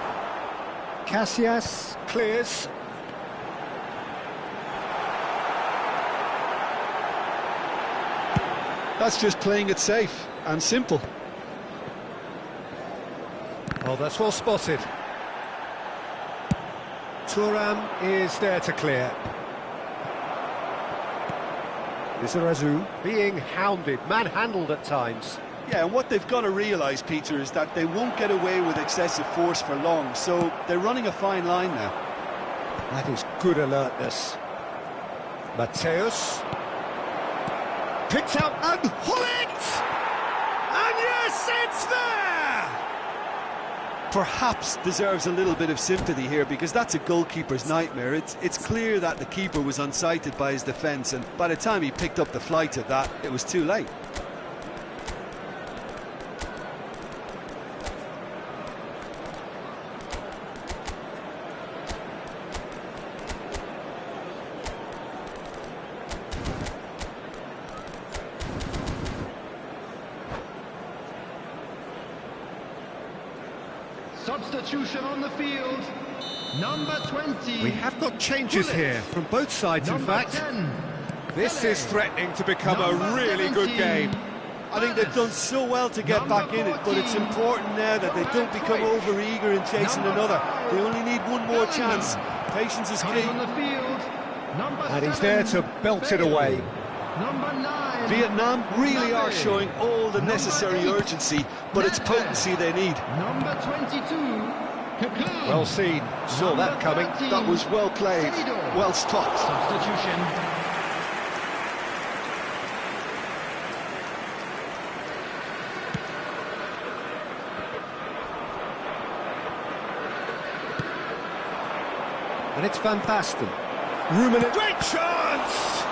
Casillas clears. That's just playing it safe and simple. Oh, that's well spotted. Thuram is there to clear. Lizarazu being hounded, manhandled at times. Yeah, and what they've got to realise, Peter, is that they won't get away with excessive force for long, so they're running a fine line now. That is good alertness. Mateus. Picked out and Gullit! And yes, it's there! Perhaps deserves a little bit of sympathy here, because that's a goalkeeper's nightmare. It's clear that the keeper was unsighted by his defence, and by the time he picked up the flight of that, it was too late. Substitution on the field. Number 20. We have got changes here from both sides, in fact. 10. This is threatening to become a really good game. I think they've done so well to get back in it, but it's important now that they don't become over-eager in chasing another. They only need one more chance. Patience is key. On the field. And he's there to belt it away. Number 9. Vietnam really are showing all the necessary urgency, but it's potency they need. Number 22. Well seen, saw that coming. That was well played, well stopped. Substitution. And it's Van Basten. Ruminant. Great chance!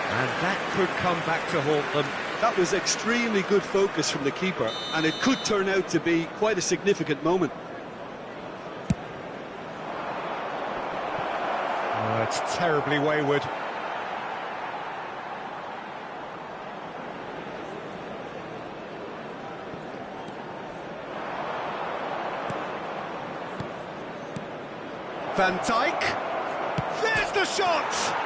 And that could come back to haunt them. That was extremely good focus from the keeper, and it could turn out to be quite a significant moment. Oh, it's terribly wayward. Van Dijk. There's the shot!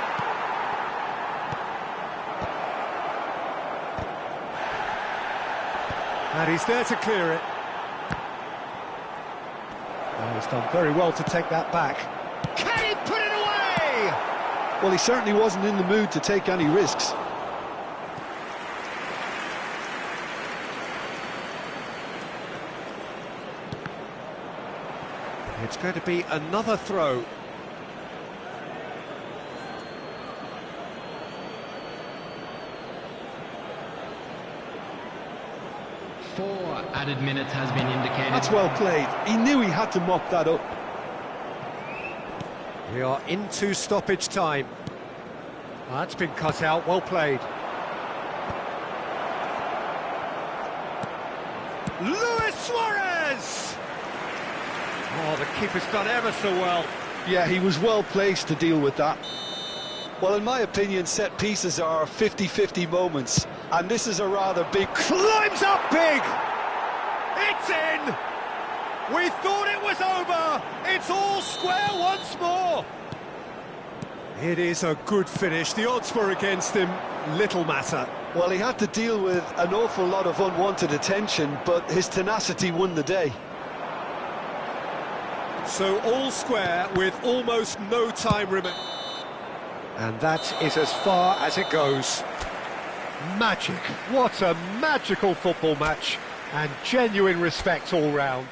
And he's there to clear it. And he's done very well to take that back. Can he put it away? Well, he certainly wasn't in the mood to take any risks. It's going to be another throw. Four added minutes has been indicated. That's well played. He knew he had to mop that up. We are into stoppage time. That's been cut out, well played. Luis Suarez! Oh, the keeper's done ever so well. Yeah, he was well placed to deal with that. Well, in my opinion, set pieces are 50-50 moments, and this is a rather big... Climbs up big! It's in! We thought it was over! It's all square once more! It is a good finish. The odds were against him, little matter. Well, he had to deal with an awful lot of unwanted attention, but his tenacity won the day. So all square with almost no time remaining. And that is as far as it goes. Magic. What a magical football match. And genuine respect all round.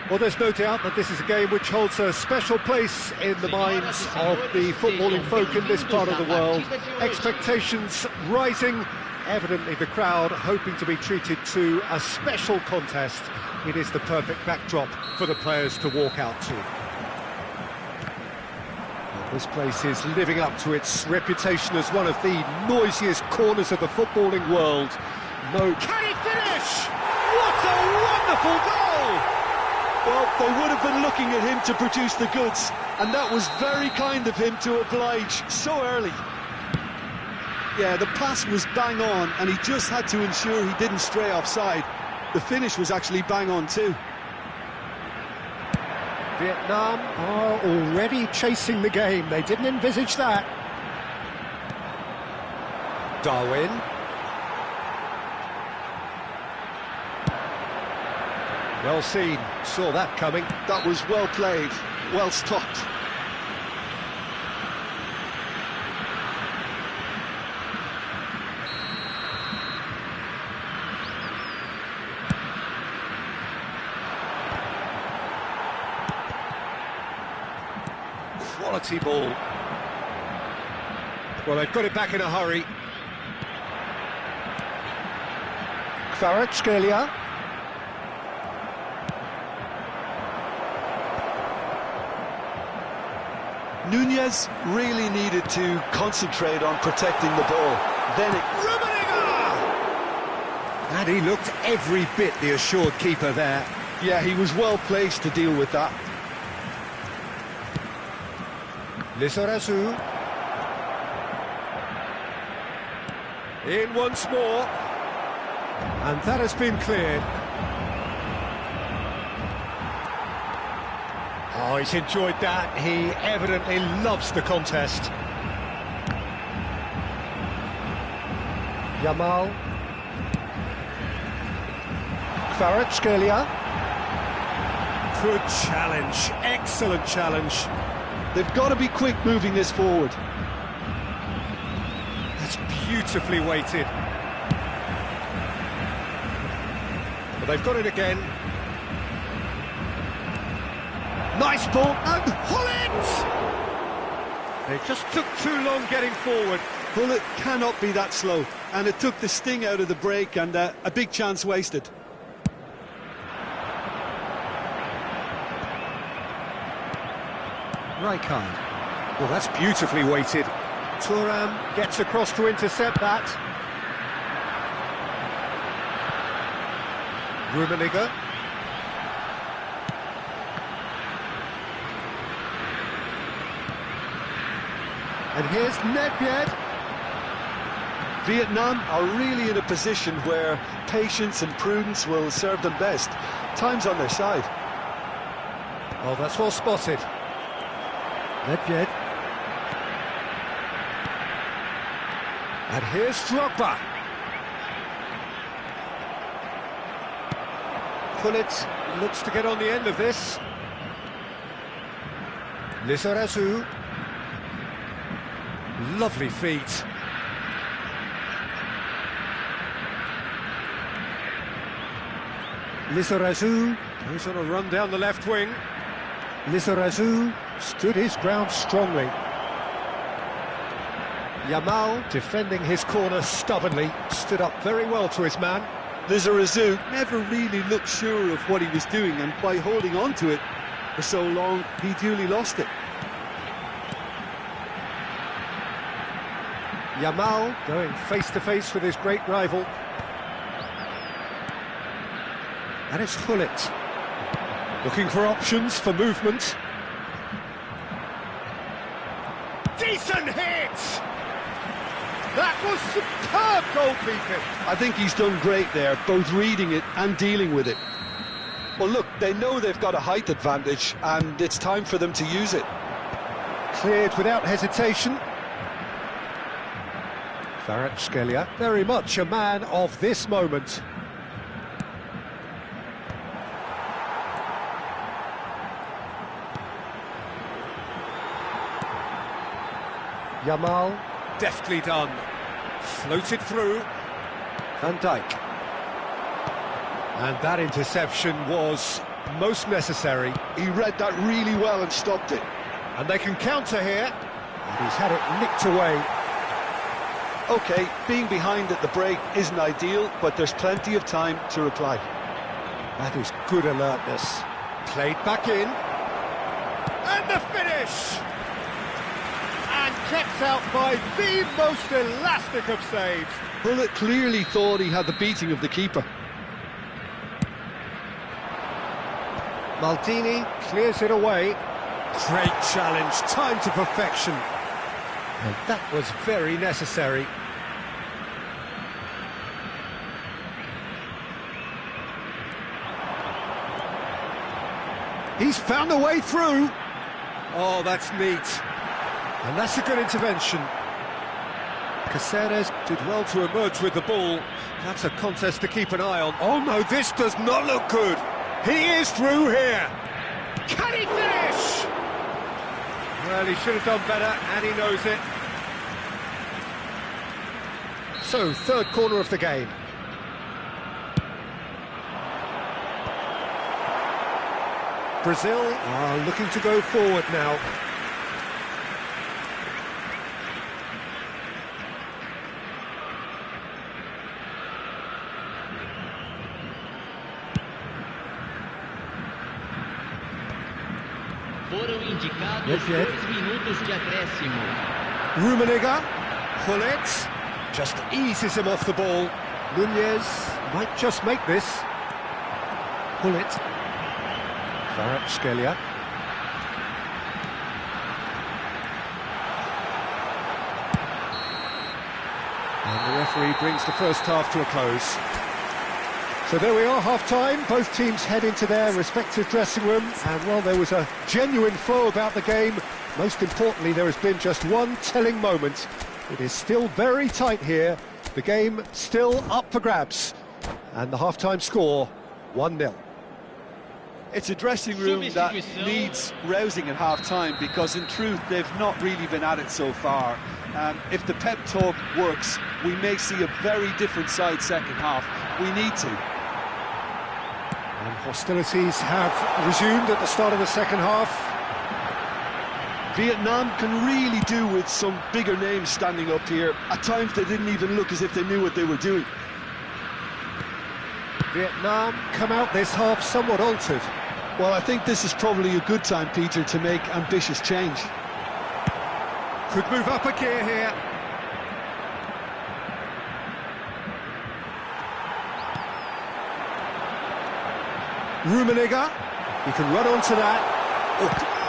Well, there's no doubt that this is a game which holds a special place in the minds of the footballing folk in this part of the world. Expectations rising, evidently the crowd hoping to be treated to a special contest. It is the perfect backdrop for the players to walk out to. This place is living up to its reputation as one of the noisiest corners of the footballing world. No, can he finish? What a wonderful goal! Well, they would have been looking at him to produce the goods, and that was very kind of him to oblige so early. Yeah, the pass was bang on, and he just had to ensure he didn't stray offside. The finish was actually bang on too. Vietnam are already chasing the game. They didn't envisage that. Darwin. Well seen, saw that coming. That was well played, well stopped. Quality ball. Well, they've got it back in a hurry. Kvaratskhelia. Nunez really needed to concentrate on protecting the ball. Then it... And he looked every bit the assured keeper there. Yeah, he was well placed to deal with that. Lizarazu. In once more. And that has been cleared. Oh, he's enjoyed that. He evidently loves the contest. Yamal. Kvaratskhelia. Good challenge, excellent challenge. They've got to be quick moving this forward. That's beautifully weighted. But they've got it again. Nice ball, and Hullet! It just took too long getting forward. Hullet cannot be that slow, and it took the sting out of the break, and a big chance wasted. Rijkaard. Well, that's beautifully weighted. Thuram gets across to intercept that. Rummenigge. And here's Nedved. Vietnam are really in a position where patience and prudence will serve them best. Time's on their side. Oh, that's well spotted. Nedved. And here's Drogba. Hullet looks to get on the end of this. Lizarazu. Lovely feet. Lizarazu goes on a run down the left wing. Lizarazu stood his ground strongly. Yamal, defending his corner stubbornly, stood up very well to his man. Lizarazu never really looked sure of what he was doing, and by holding on to it for so long, he duly lost it. Yamal going face-to-face with his great rival. And it's Hullet, looking for options for movement. Decent hit! That was superb goalkeeping! I think he's done great there, both reading it and dealing with it. Well, look, they know they've got a height advantage, and it's time for them to use it. Cleared without hesitation. Kvaratskhelia, very much a man of this moment. Yamal, deftly done. Floated through. Van Dijk. And that interception was most necessary. He read that really well and stopped it. And they can counter here. And he's had it nicked away. OK, being behind at the break isn't ideal, but there's plenty of time to reply. That is good alertness. Played back in. And the finish! And kept out by the most elastic of saves. Hullet clearly thought he had the beating of the keeper. Maldini clears it away. Great challenge, time to perfection. And that was very necessary. He's found a way through. Oh, that's neat. And that's a good intervention. Caceres did well to emerge with the ball. That's a contest to keep an eye on. Oh no, this does not look good. He is through here. Can he finish? Well, he should have done better, and he knows it. So, third corner of the game. Brazil are looking to go forward now. Foram indicados 2 minutos de acréscimo. Rummenigge, Hullet, just eases him off the ball. Nunez might just make this. Hullet. Kvaratskhelia. And the referee brings the first half to a close. So there we are, half-time. Both teams head into their respective dressing room, and while there was a genuine flow about the game, most importantly, there has been just one telling moment. It is still very tight here. The game still up for grabs, and the half-time score 1-0. It's a dressing room that needs rousing at half-time, because in truth they've not really been at it so far. If the pep talk works, we may see a very different side second half. We need to. And hostilities have resumed at the start of the second half. Vietnam can really do with some bigger names standing up here. At times they didn't even look as if they knew what they were doing. Vietnam come out this half somewhat altered. Well, I think this is probably a good time, Peter, to make ambitious change. Could move up a gear here. Rummenigge, he can run onto that.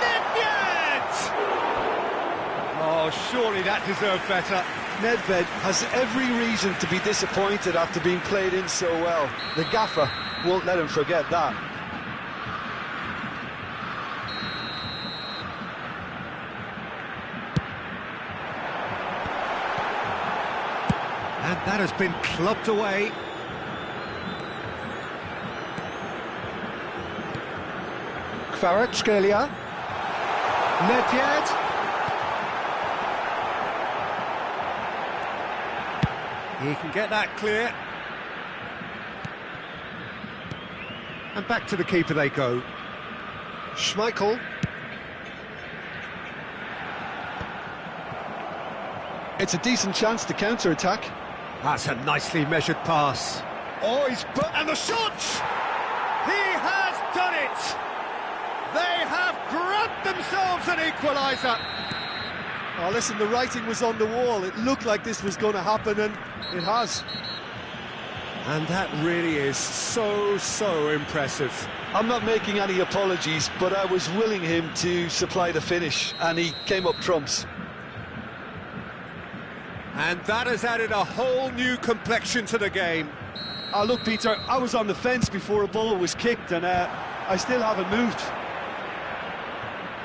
Nedved! Oh, surely that deserved better. Nedved has every reason to be disappointed after being played in so well. The gaffer won't let him forget that. And that has been clubbed away. Kvaratskhelia. Nedved. He can get that clear. And back to the keeper they go. Schmeichel. It's a decent chance to counter-attack. That's a nicely measured pass. Oh, and the shot! He has done it! They have grabbed themselves an equaliser. Oh, listen, the writing was on the wall. It looked like this was going to happen, and it has. And that really is so impressive. I'm not making any apologies, but I was willing him to supply the finish, and he came up trumps. And that has added a whole new complexion to the game. Oh, look, Peter, I was on the fence before a ball was kicked, and I still haven't moved.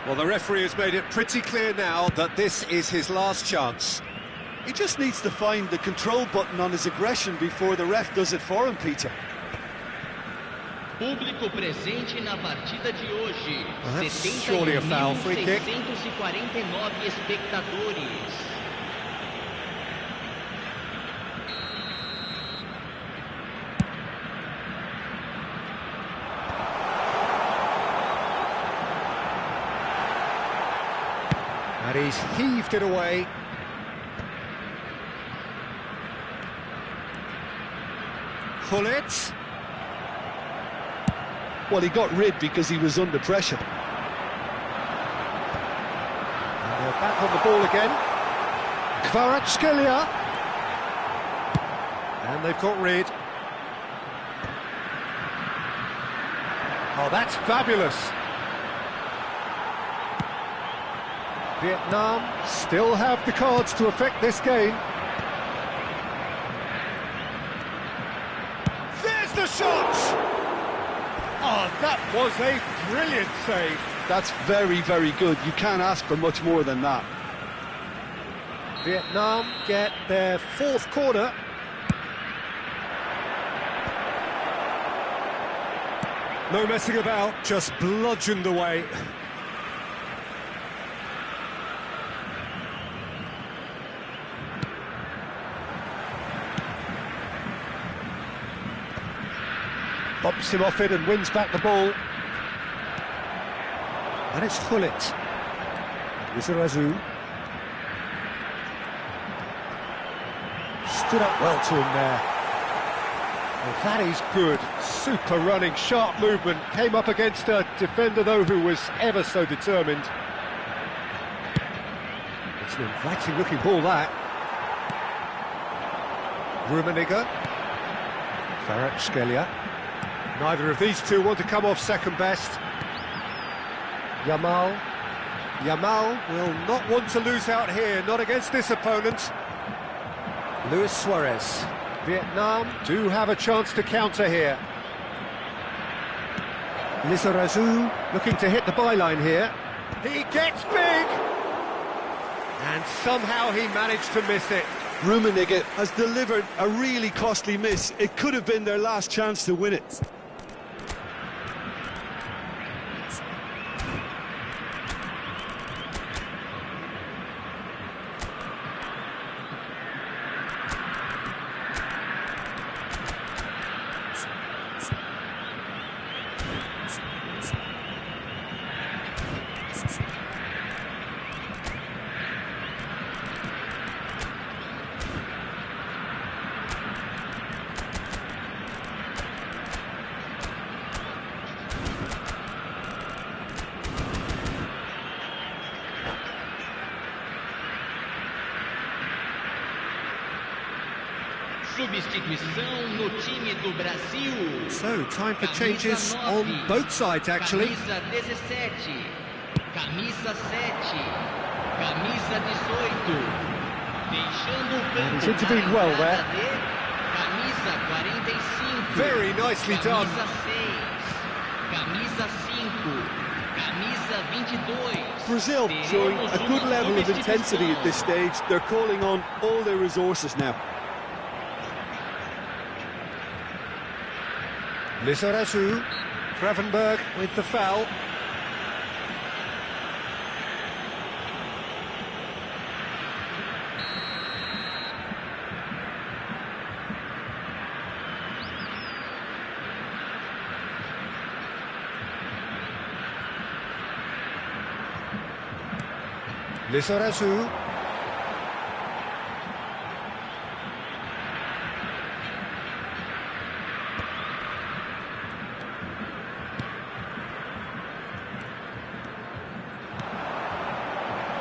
Well, the referee has made it pretty clear now that this is his last chance. He just needs to find the control button on his aggression before the ref does it for him, Peter. Público presente na partida de hoje. Well, that's surely a foul. Free kick. 70.649 espectadores. And he's heaved it away. Gullit. Well, he got rid because he was under pressure. And they're back on the ball again. Kvaratskhelia. And they've got rid. Oh, that's fabulous. Vietnam still have the cards to affect this game. There's the shot! Oh, that was a brilliant save. That's very, very good. You can't ask for much more than that. Vietnam get their fourth corner. No messing about, just bludgeoned away. Bumps him off it and wins back the ball. And it's Gullit. Lizarazu. Stood up well to him there. Well, that is good. Super running, sharp movement. Came up against a defender, though, who was ever so determined. It's an inviting-looking ball, that. Rummenigge. Kvaratskhelia. Neither of these two want to come off second best. Yamal will not want to lose out here, not against this opponent. Luis Suarez. Vietnam do have a chance to counter here. Lizarazu looking to hit the byline here. He gets big! And somehow he managed to miss it. Rummenigge has delivered a really costly miss. It could have been their last chance to win it. Substituição no time do Brasil. So, time for changes on both sides, actually. Camisa 17. Camisa 7. Camisa 18. Deixando o campo. He's intervened well there. Camisa 45. Very nicely done. Camisa 6. Camisa 5. Camisa 22. Brazil showing a good level of intensity at this stage. They're calling on all their resources now. Lizarazu, Gravenberg with the foul. Lizarazu.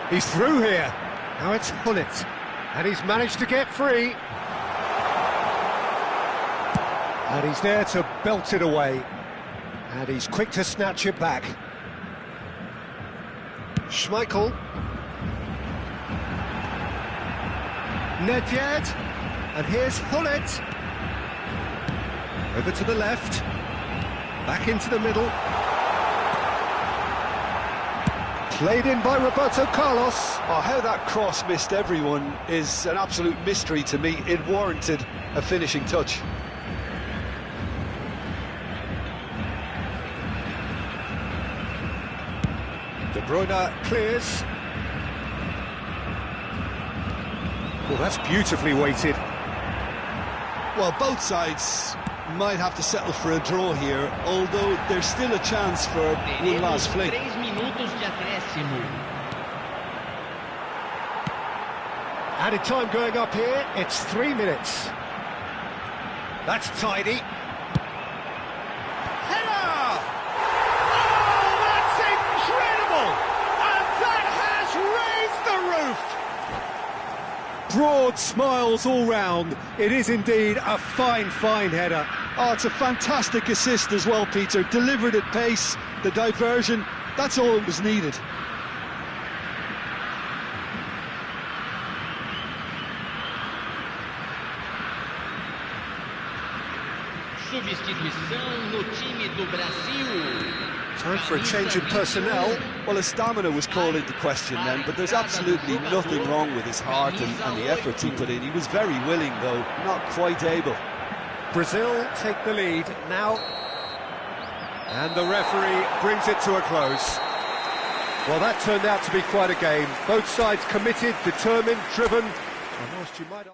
He's through here. Now it's Hullet. And he's managed to get free. And he's there to belt it away. And he's quick to snatch it back. Schmeichel. Nedved. And here's Hullet. Over to the left. Back into the middle. Played in by Roberto Carlos. Oh, how that cross missed everyone is an absolute mystery to me. It warranted a finishing touch. De Bruyne clears. Well, that's beautifully weighted. Well, both sides might have to settle for a draw here, although there's still a chance for one last fling. 3 minutos de acréscimo. Added time going up here, it's 3 minutes. That's tidy. Header! Oh, that's incredible! And that has raised the roof! Broad smiles all round. It is indeed a fine, fine header. Oh, it's a fantastic assist as well, Peter. Delivered at pace, the diversion, that's all that was needed. Substituição no time do Brasil. Time for a change in personnel. Well, his stamina was called into question then, but there's absolutely nothing wrong with his heart and the efforts he put in. He was very willing, though, not quite able. Brazil take the lead now. And the referee brings it to a close. Well, that turned out to be quite a game. Both sides committed, determined, driven. And whilst you might...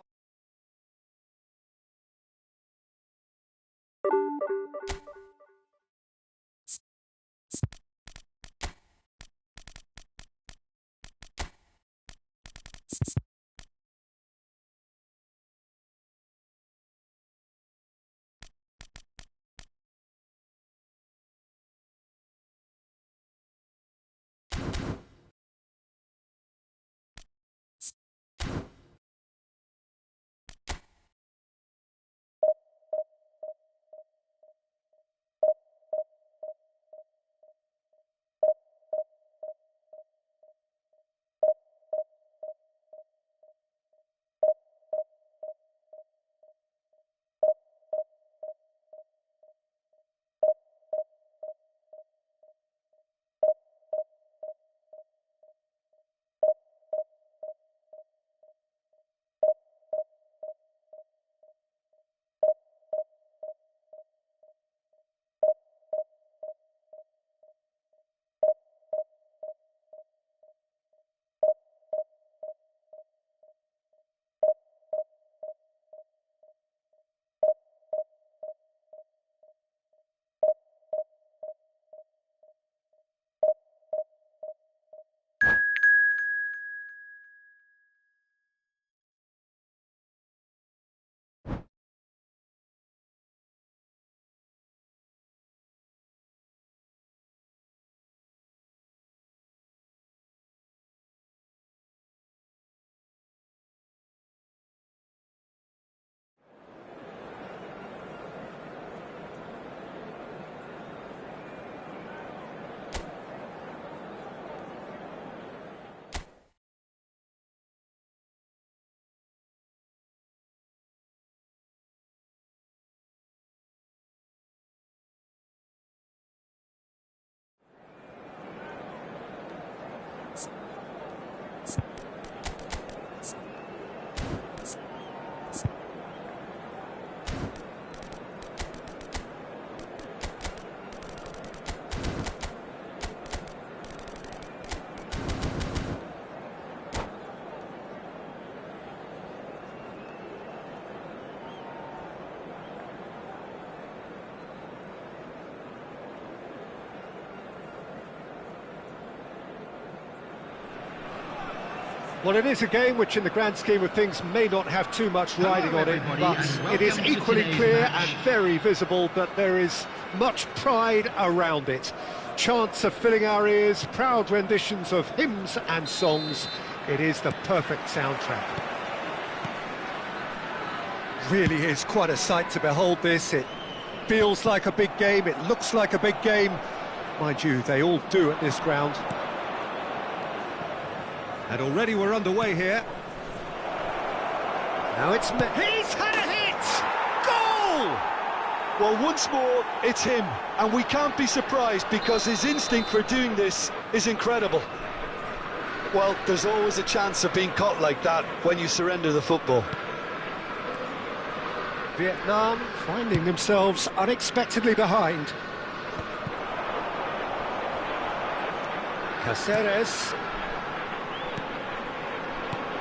Well, it is a game which in the grand scheme of things may not have too much riding on it, but it is equally clear and very visible that there is much pride around it. Chants are filling our ears, proud renditions of hymns and songs. It is the perfect soundtrack. Really is quite a sight to behold this. It feels like a big game, it looks like a big game. Mind you, they all do at this ground. And already we're underway here. Now it's... He's had a hit! Goal! Well, once more, it's him. And we can't be surprised because his instinct for doing this is incredible. Well, there's always a chance of being caught like that when you surrender the football. Vietnam finding themselves unexpectedly behind. Caceres.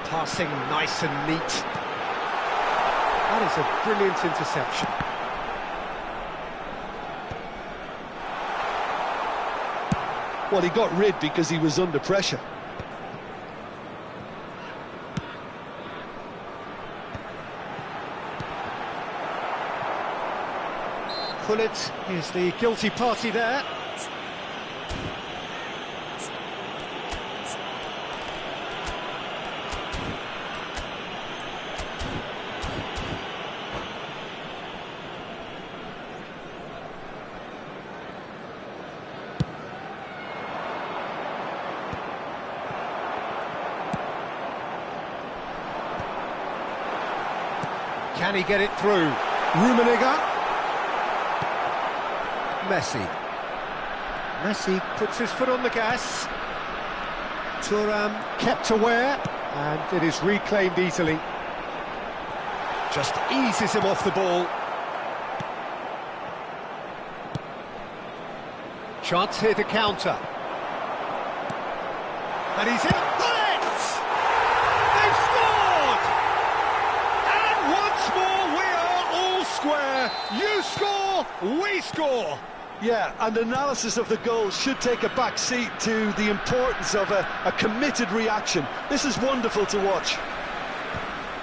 Passing nice and neat. That is a brilliant interception. Well, he got rid because he was under pressure. Pullet is the guilty party there. Can he get it through? Rummenigge. Messi puts his foot on the gas. Thuram kept aware, and it is reclaimed easily. Just eases him off the ball. Chance here to counter. And he's in. Bullet! They've scored! And once more we are all square. You score, we score. Yeah, and analysis of the goal should take a back seat to the importance of a committed reaction. This is wonderful to watch.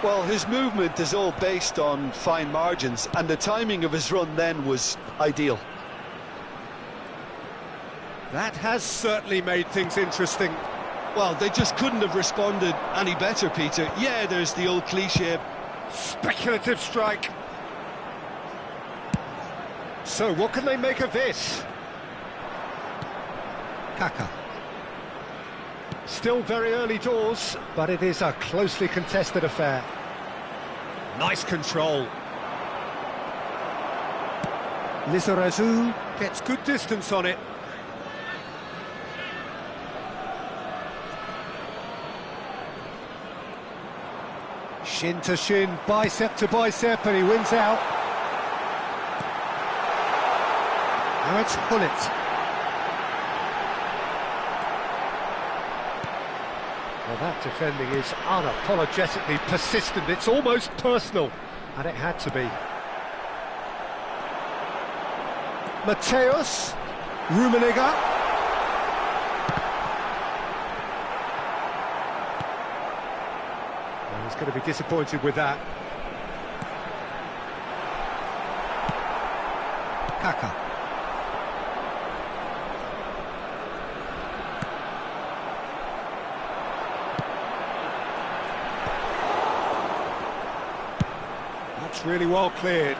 Well, his movement is all based on fine margins, and the timing of his run then was ideal. That has certainly made things interesting. Well, they just couldn't have responded any better, Peter. Yeah, there's the old cliché. Speculative strike. So, what can they make of this? Kaka. Still very early doors, but it is a closely contested affair. Nice control. Lizarazu gets good distance on it. Shin to shin, bicep to bicep, and he wins out. Now it's Pullet. Well, that defending is unapologetically persistent. It's almost personal, and it had to be. Mateus, Rummenigge. Well, he's going to be disappointed with that. Kaka. That's really well cleared.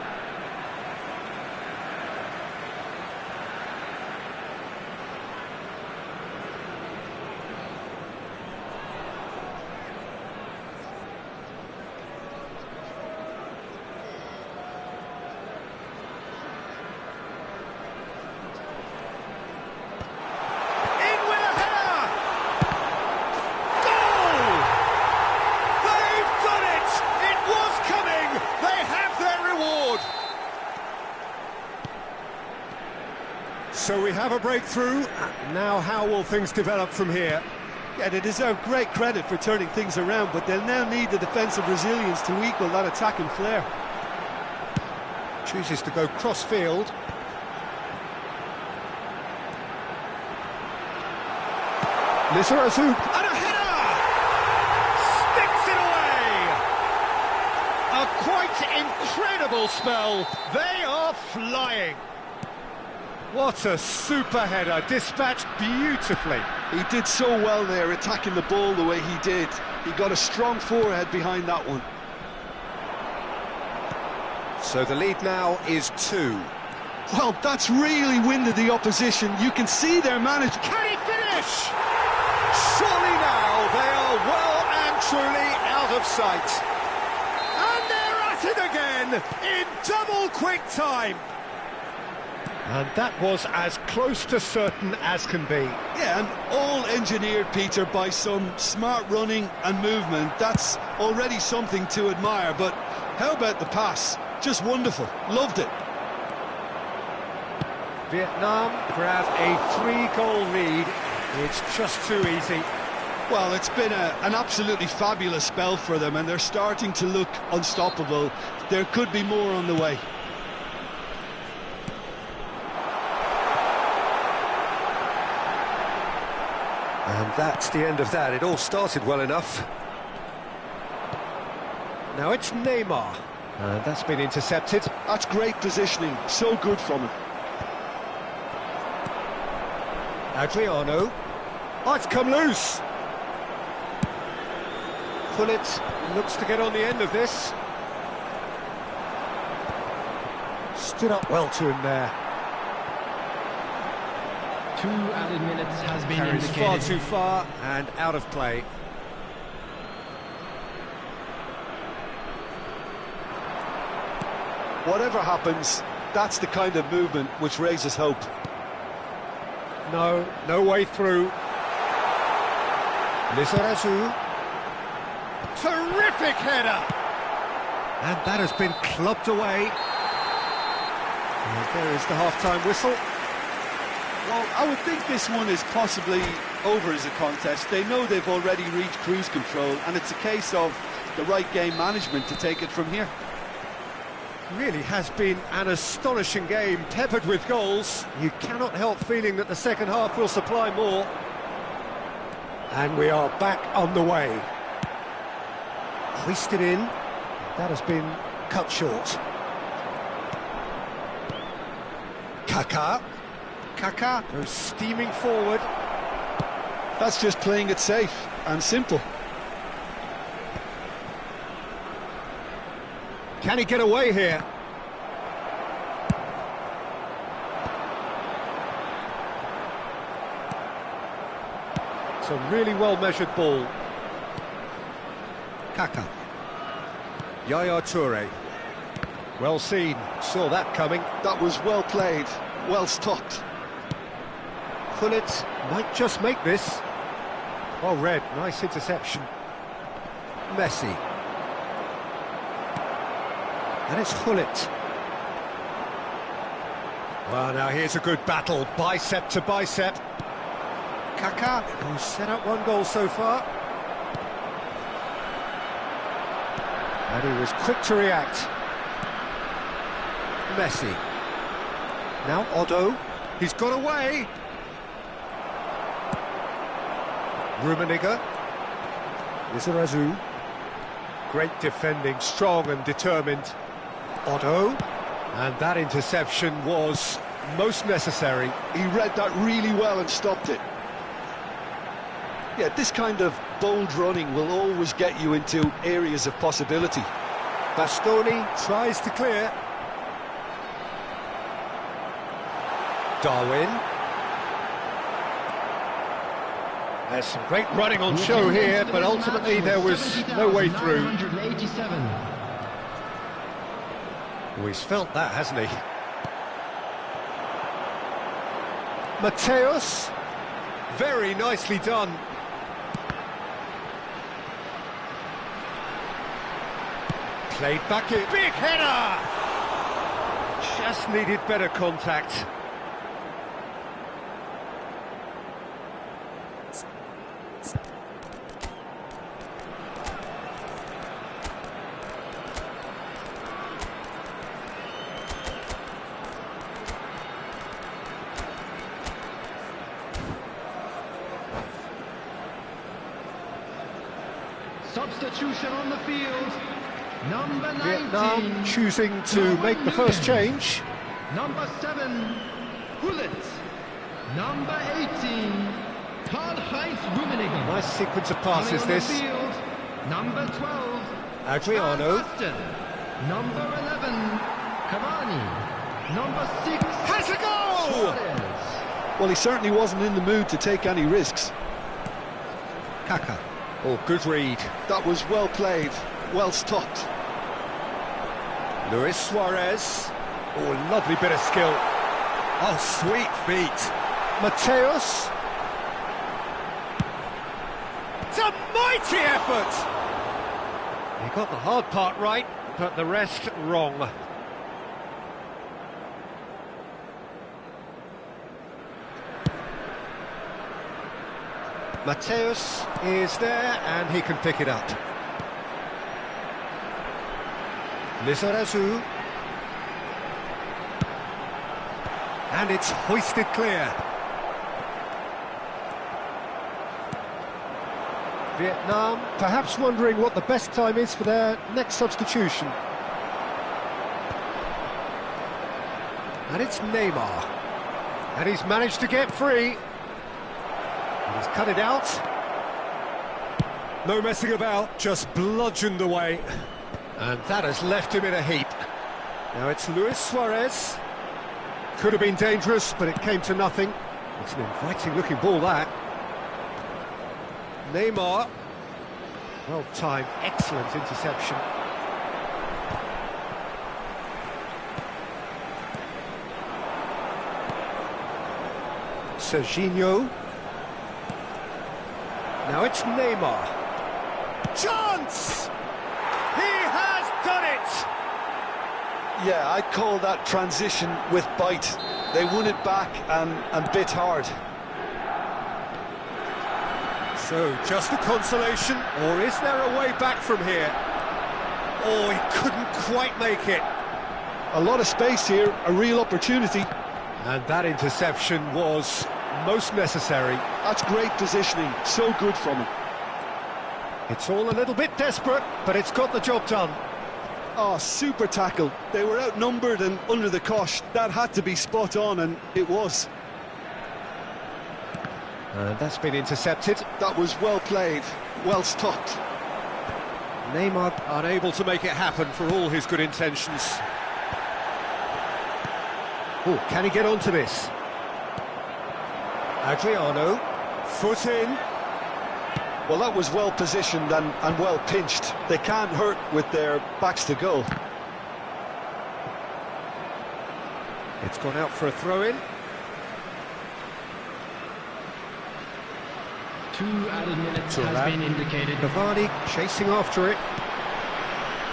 So we have a breakthrough. Now how will things develop from here? Yeah, they deserve great credit for turning things around, but they'll now need the defensive resilience to equal that attacking flair. Chooses to go cross-field. Lizarazu, and a header! incredible spell. They are flying. What a super header, dispatched beautifully. He did so well there, attacking the ball the way he did. He got a strong forehead behind that one. So the lead now is 2. Well, that's really winded the opposition. You can see their manager. Can he finish? Surely now they are well and truly out of sight. And they're at it again in double quick time. And that was as close to certain as can be. Yeah, and all engineered, Peter, by some smart running and movement. That's already something to admire, but how about the pass? Just wonderful. Loved it. Vietnam grab a 3-goal lead. It's just too easy. Well, it's been an absolutely fabulous spell for them, and they're starting to look unstoppable. There could be more on the way. And that's the end of that. It all started well enough. Now it's Neymar. And that's been intercepted. That's great positioning. So good from him. Adriano. Oh, it's come loose. Gullit looks to get on the end of this. Stood up well to him there. 2 added minutes has been Carries indicated. far too far and out of play. Whatever happens, that's the kind of movement which raises hope. No way through. Lizarazu. Terrific header! And that has been clubbed away. And there is the half-time whistle. Well, I would think this one is possibly over as a contest. They know they've already reached cruise control, and it's a case of the right game management to take it from here. Really has been an astonishing game, peppered with goals. You cannot help feeling that the second half will supply more. And we are back on the way. Hoisted in. That has been cut short. Kaká goes steaming forward. That's just playing it safe and simple. Can he get away here? It's a really well-measured ball. Kaká. Yaya Toure. Well seen, saw that coming. That was well played, well stopped. Gullit might just make this. Well read, nice interception. Messi. And it's Gullit. Well, now here's a good battle, bicep to bicep. Kaká, who's set up 1 goal so far. And he was quick to react. Messi. Now Otto. He's got away. Rummenigge. Lizarazu. Great defending, strong and determined. Otto. And that interception was most necessary. He read that really well and stopped it. Yeah, this kind of bold running will always get you into areas of possibility. Bastoni tries to clear. Darwin. There's some great running on show here, but ultimately there was no way through. Oh, he's felt that, hasn't he? Mateus. Very nicely done. Played back in. Big header! Just needed better contact. Substitution on the field. Number 19. Vietnam choosing to make the first change. Number 7, Hullet. Number 18, Karl-Heinz Rummenigge. Nice sequence of passes, Coming on the this. field, number 12, Adriano. Aston. Number 11, Cavani. Number 6, Has a goal! Suarez. Well, he certainly wasn't in the mood to take any risks. Kaka. Oh, good read. That was well played, well stopped. Luis Suarez. Oh, lovely bit of skill. Oh, sweet feet. Mateus. It's a mighty effort! He got the hard part right, but the rest wrong. Mateus is there, and he can pick it up. Lizarazu. And it's hoisted clear. Vietnam perhaps wondering what the best time is for their next substitution. And it's Neymar. And he's managed to get free. And he's cut it out. No messing about, just bludgeoned away. And that has left him in a heap. Now it's Luis Suarez. Could have been dangerous, but it came to nothing. It's an inviting-looking ball, that. Neymar. Well-timed, excellent interception. Serginho. Now it's Neymar. Chance! He has done it! Yeah, I'd call that transition with bite. They won it back and bit hard. So, just a consolation, or is there a way back from here? Oh, he couldn't quite make it. A lot of space here, a real opportunity. And that interception was most necessary. That's great positioning, so good from him. It's all a little bit desperate, but it's got the job done. Oh, super tackle. They were outnumbered and under the cosh. That had to be spot on, and it was. And that's been intercepted. That was well played, well stopped. Neymar unable to make it happen for all his good intentions. Oh, can he get onto this? Adriano, foot in. Well, that was well positioned and well pinched. They can't hurt with their backs to goal. It's gone out for a throw-in. 2 added minutes Thuram. has been indicated. Cavani chasing after it.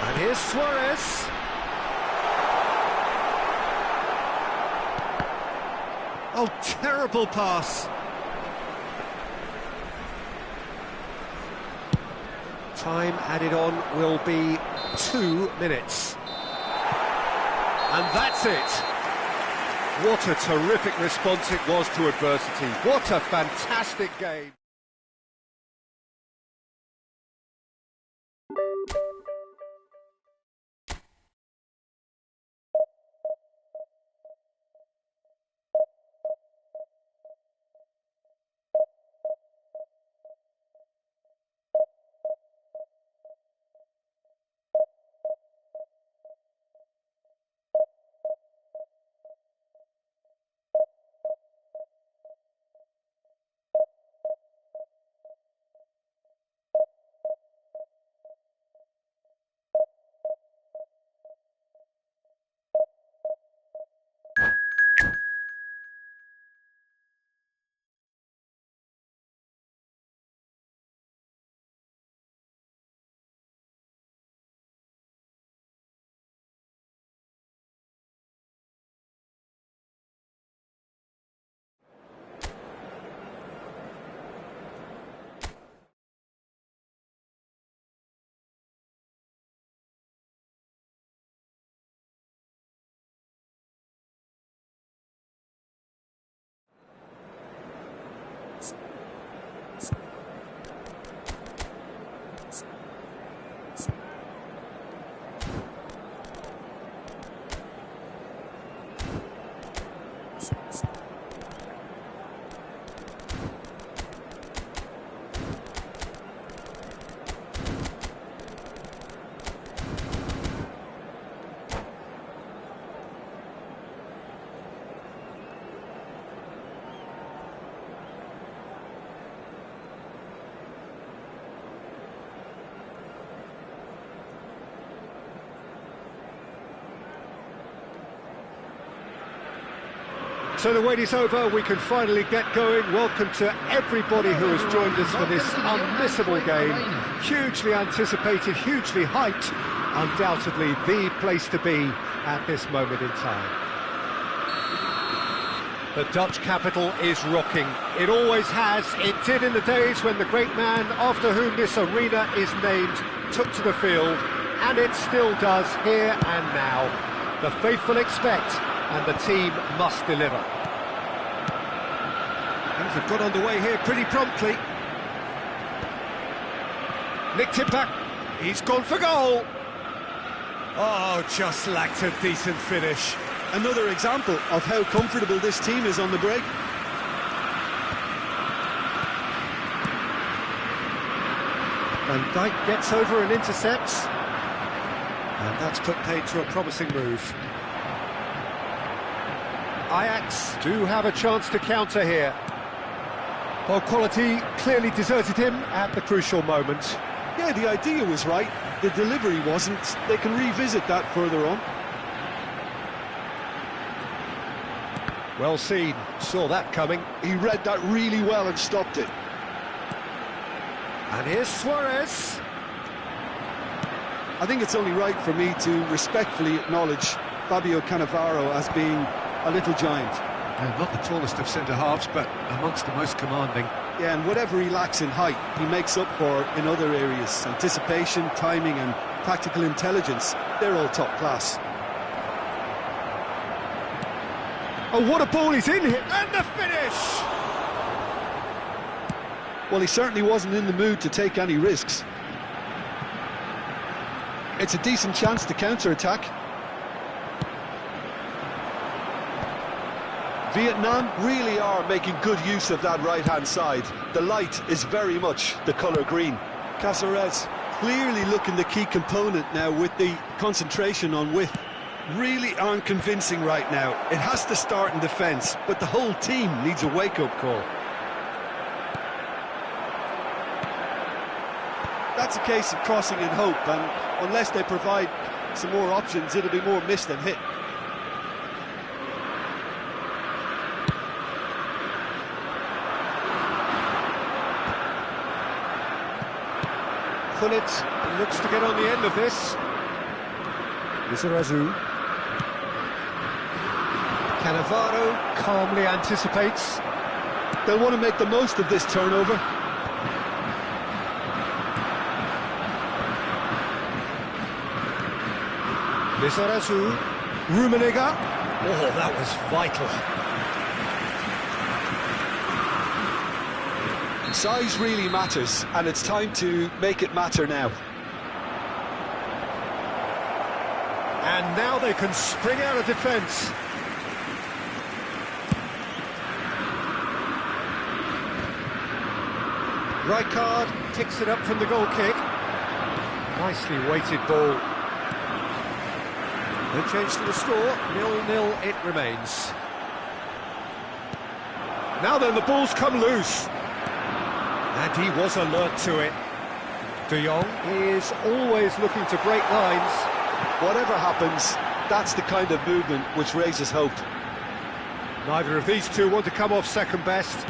And here's Suarez. Oh, terrible pass. Time added on will be 2 minutes. And that's it. What a terrific response it was to adversity. What a fantastic game. So the wait is over, we can finally get going. Welcome to everybody who has joined us for this unmissable game. Hugely anticipated, hugely hyped, undoubtedly the place to be at this moment in time. The Dutch capital is rocking. It always has. It did in the days when the great man after whom this arena is named took to the field, and it still does here and now. The faithful expect, and the team must deliver. Things have got underway here pretty promptly. Nicked it back. He's gone for goal. Oh, just lacked a decent finish. Another example of how comfortable this team is on the break. Van Dijk gets over and intercepts. And that's put paid to a promising move. Ajax do have a chance to counter here. Well, quality clearly deserted him at the crucial moment. Yeah, the idea was right, the delivery wasn't. They can revisit that further on. Well seen, saw that coming. He read that really well and stopped it. And here's Suarez. I think it's only right for me to respectfully acknowledge Fabio Cannavaro as being a little giant. Not the tallest of centre-halves, but amongst the most commanding. Yeah, and whatever he lacks in height, he makes up for in other areas. Anticipation, timing and tactical intelligence, they're all top class. Oh, what a ball he's in here! And the finish! Well, he certainly wasn't in the mood to take any risks. It's a decent chance to counter-attack. Vietnam really are making good use of that right-hand side. The light is very much the colour green. Caceres clearly looking the key component now with the concentration on width. Really aren't convincing right now. It has to start in defence, but the whole team needs a wake-up call. That's a case of crossing in hope, and unless they provide some more options, it'll be more miss than hit. Gullit looks to get on the end of this. Lizarazu. Cannavaro calmly anticipates. They'll want to make the most of this turnover. Lizarazu. Rummenigge. Oh, that was vital. Size really matters, and it's time to make it matter now. And now they can spring out of defence. Rijkaard ticks it up from the goal kick. Nicely weighted ball. No change to the score, 0-0 it remains. Now then, the ball's come loose. And he was alert to it. De Jong is always looking to break lines. Whatever happens, that's the kind of movement which raises hope. Neither of these two want to come off second best.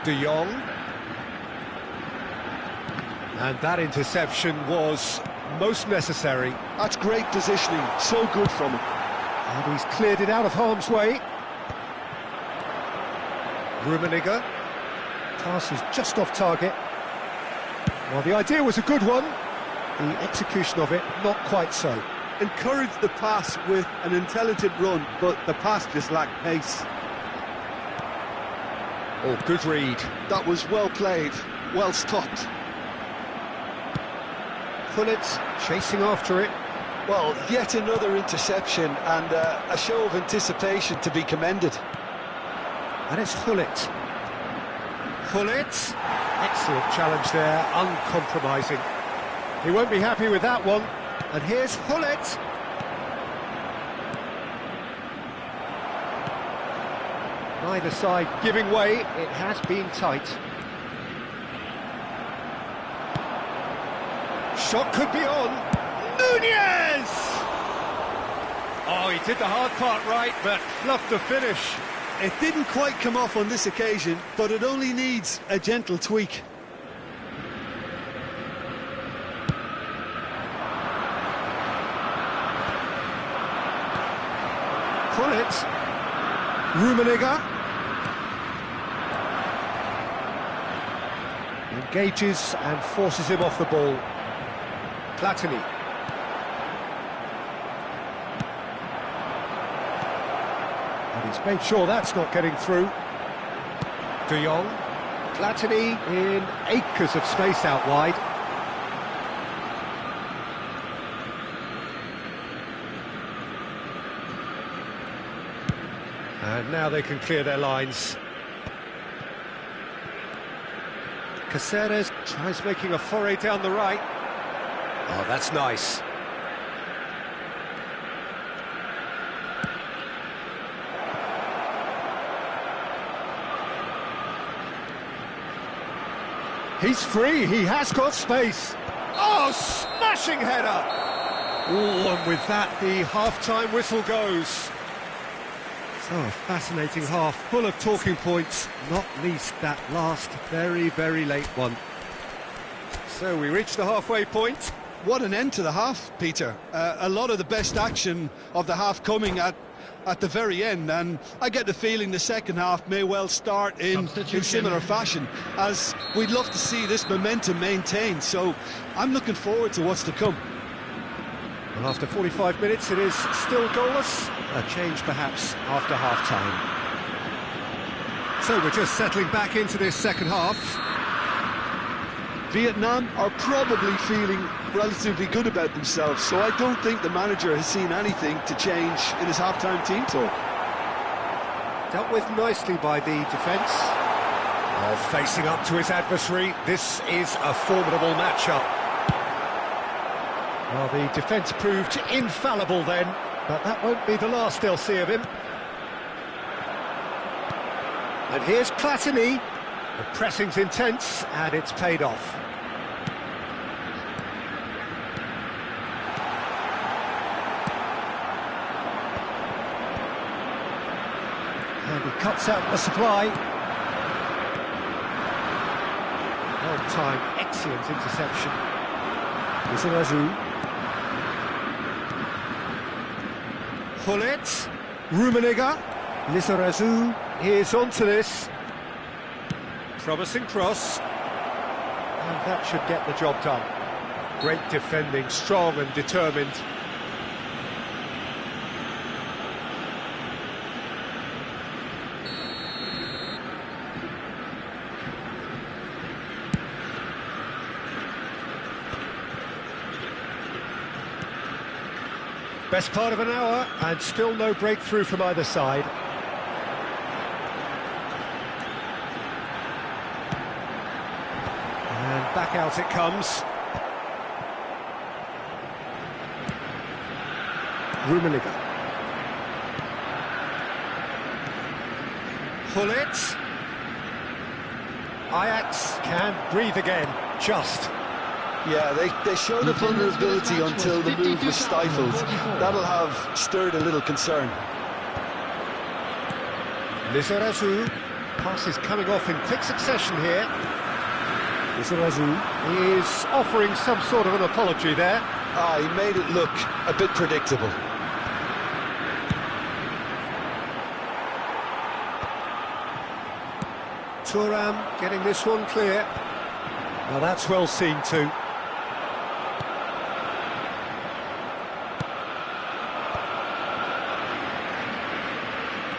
De Jong. And that interception was most necessary. That's great positioning, so good from him. And he's cleared it out of harm's way. Rummenigge. Pass is just off target. Well, the idea was a good one. The execution of it, not quite so. Encouraged the pass with an intelligent run, but the pass just lacked pace. Oh, good read. That was well played, well stopped. Gullit chasing after it. Well, yet another interception and a show of anticipation to be commended. And it's Gullit. Gullit. Excellent challenge there, uncompromising. He won't be happy with that one. And here's Gullit. Neither side giving way, it has been tight. Shot could be on. Nunez! Oh, he did the hard part right, but fluffed the finish. It didn't quite come off on this occasion, but it only needs a gentle tweak. Pull it. Rummenigge. Engages and forces him off the ball. Platini. And he's made sure that's not getting through. De Jong. Platini in acres of space out wide. And now they can clear their lines. Caceres tries making a foray down the right. Oh, that's nice. He's free, he has got space. Oh, smashing header! Oh, and with that, the half-time whistle goes. So a fascinating half, full of talking points, not least that last very, very late one. So we reach the halfway point. What an end to the half, Peter. A lot of the best action of the half coming at the very end, and I get the feeling the second half may well start in similar fashion, as we'd love to see this momentum maintained, so I'm looking forward to what's to come. Well, after 45 minutes, it is still goalless. A change, perhaps, after half-time. So we're just settling back into this second half. Vietnam are probably feeling relatively good about themselves, so I don't think the manager has seen anything to change in his half-time team talk. Dealt with nicely by the defence. Oh, facing up to his adversary, this is a formidable matchup. Well, the defence proved infallible then, but that won't be the last they'll see of him. And here's Platini. The pressing's intense, and it's paid off. And he cuts out the supply. Well-timed, excellent interception. Lizarazu. Pull it. Rummenigge. Lizarazu is onto this. Promising cross. And that should get the job done. Great defending, strong and determined. Best part of an hour, and still no breakthrough from either side. And back out it comes. Rummenigge. Pull it. Ajax can breathe again, just. Yeah, they showed a vulnerability until the move was stifled. That'll have stirred a little concern. Lizarazu. Pass is coming off in quick succession here. Lizarazu is offering some sort of an apology there. He made it look a bit predictable. Thuram getting this one clear. Now that's well seen too.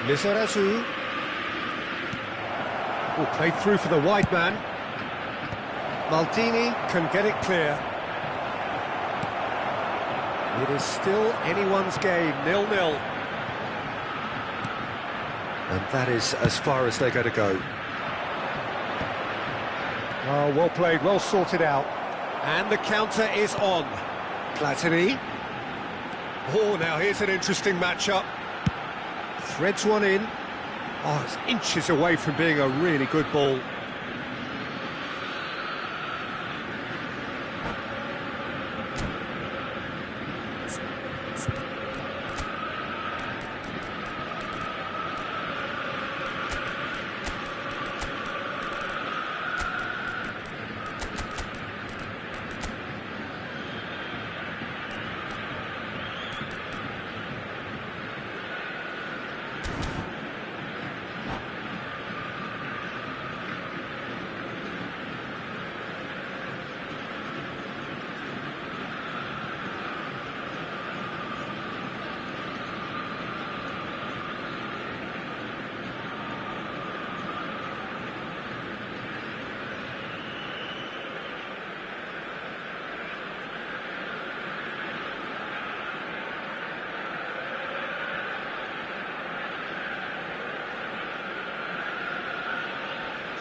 Lizarazu. Oh, played through for the wide man. Maldini can get it clear. It is still anyone's game, 0-0. And that is as far as they're going to go. Oh, well played, well sorted out. And the counter is on. Platini. Oh, now here's an interesting matchup. Threads one in. Oh, it's inches away from being a really good ball.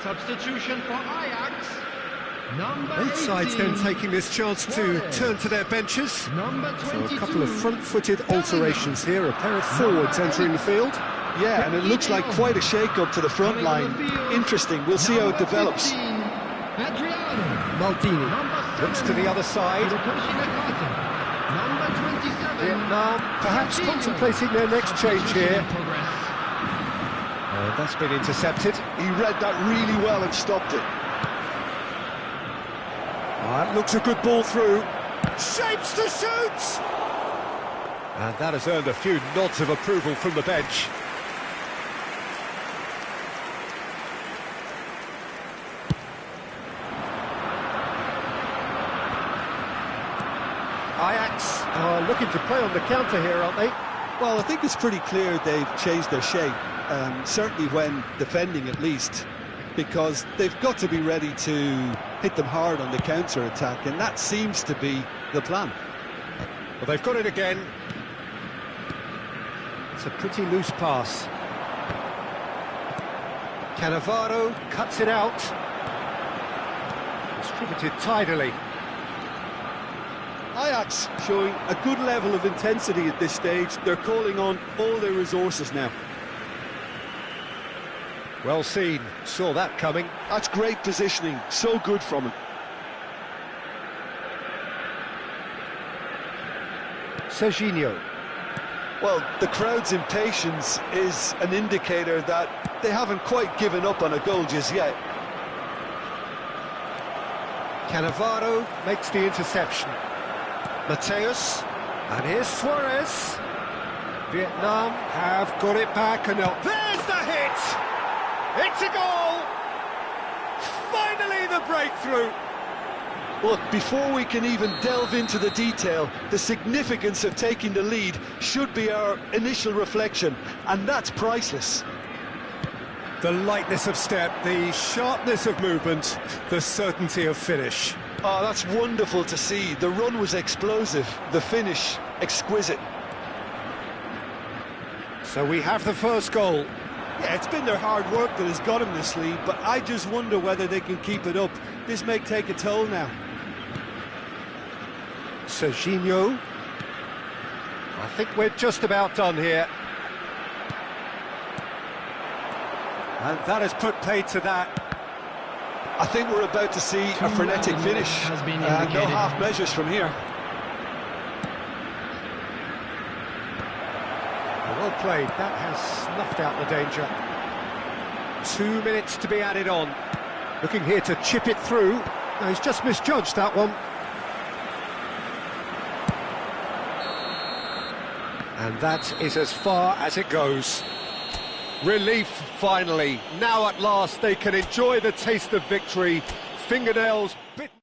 Substitution for Ajax. Number Both sides 18. then taking this chance to Suarez. turn to their benches. Number So 22. a couple of front-footed alterations here, a pair of forwards entering the field. Yeah, and it looks like quite a shake-up to the front line. Interesting, we'll see how it develops. Adriano. Maldini looks to the other side. Number 27. Vietnam perhaps contemplating their next change here. Progress. That's been intercepted. He read that really well and stopped it. That looks a good ball through. Shapes to shoot! And that has earned a few nods of approval from the bench. Ajax are looking to play on the counter here, aren't they? Well, I think it's pretty clear they've changed their shape, certainly when defending at least, because they've got to be ready to hit them hard on the counter-attack, and that seems to be the plan. Well, they've got it again. It's a pretty loose pass. Cannavaro cuts it out. Distributed tidily. Ajax showing a good level of intensity at this stage. They're calling on all their resources now. Well seen, saw that coming. That's great positioning, so good from him. Serginho. Well, the crowd's impatience is an indicator that they haven't quite given up on a goal just yet. Cannavaro makes the interception. Mateus, and here's Suarez. Vietnam have got it back, and now there's the hit! It's a goal! Finally the breakthrough! Look, before we can even delve into the detail, the significance of taking the lead should be our initial reflection, and that's priceless. The lightness of step, the sharpness of movement, the certainty of finish. Oh, that's wonderful to see. The run was explosive, the finish exquisite. So we have the first goal. Yeah, it's been their hard work that has got them this lead, but I just wonder whether they can keep it up. This may take a toll now. Serginho. I think we're just about done here. And that has put paid to that. I think we're about to see a frenetic finish. Has been No indicated. half measures from here. Well played, that has snuffed out the danger. 2 minutes to be added on. Looking here to chip it through. No, he's just misjudged that one. And that is as far as it goes. Relief, finally. Now at last they can enjoy the taste of victory. Fingernails bitten.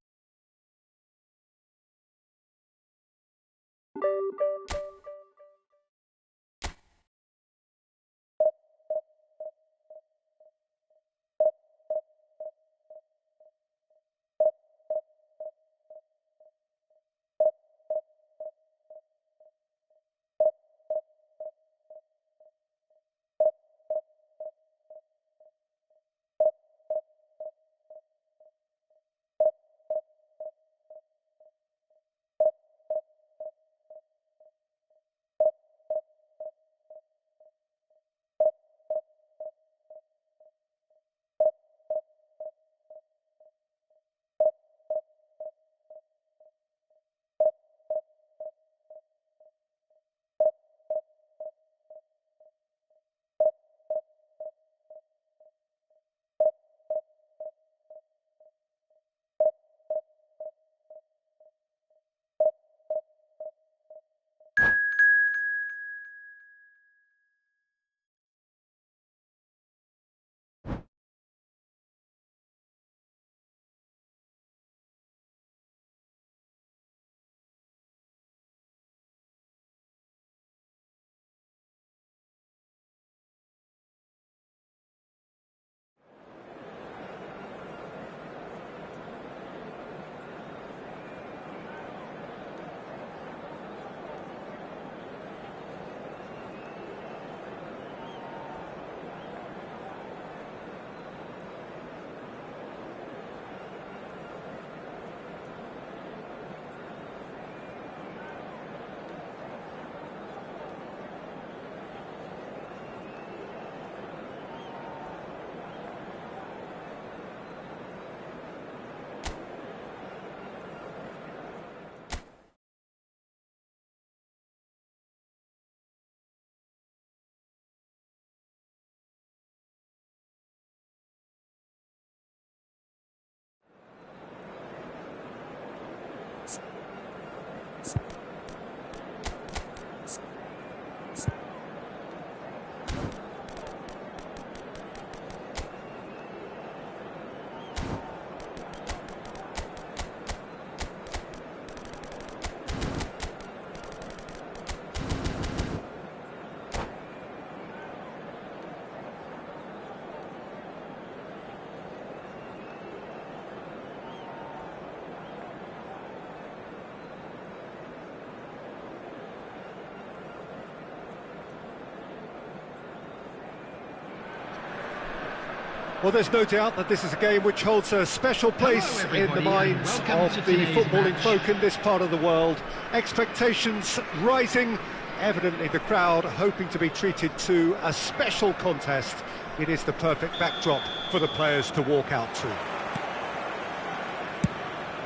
Well, there's no doubt that this is a game which holds a special place in the minds of the footballing folk in this part of the world. Expectations rising, evidently the crowd hoping to be treated to a special contest. It is the perfect backdrop for the players to walk out to.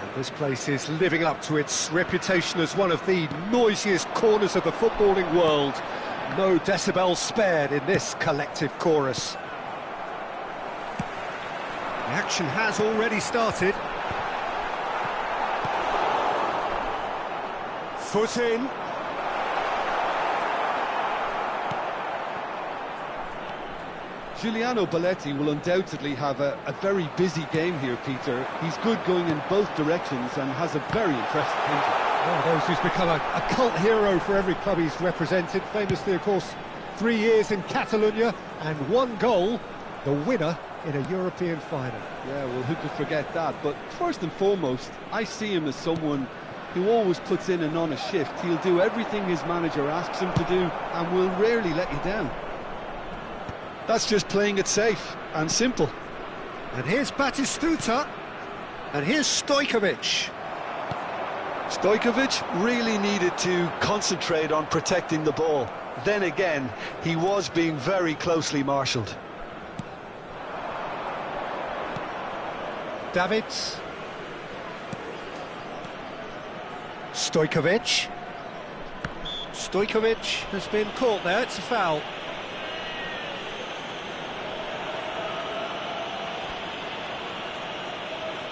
And this place is living up to its reputation as one of the noisiest corners of the footballing world. No decibels spared in this collective chorus. The action has already started. Foot in. Giuliano Belletti will undoubtedly have a very busy game here, Peter. He's good going in both directions and has a very impressive engine. One of those who's become a cult hero for every club he's represented. Famously, of course, 3 years in Catalonia and 1 goal, the winner in a European final. Yeah, well, who could forget that? But first and foremost, I see him as someone who always puts in an honest shift. He'll do everything his manager asks him to do and will rarely let you down. That's just playing it safe and simple. And here's Batistuta, and here's Stojkovic. Stojkovic really needed to concentrate on protecting the ball. Then again, he was being very closely marshalled. Davids. Stojkovic. Stojkovic has been caught there, it's a foul.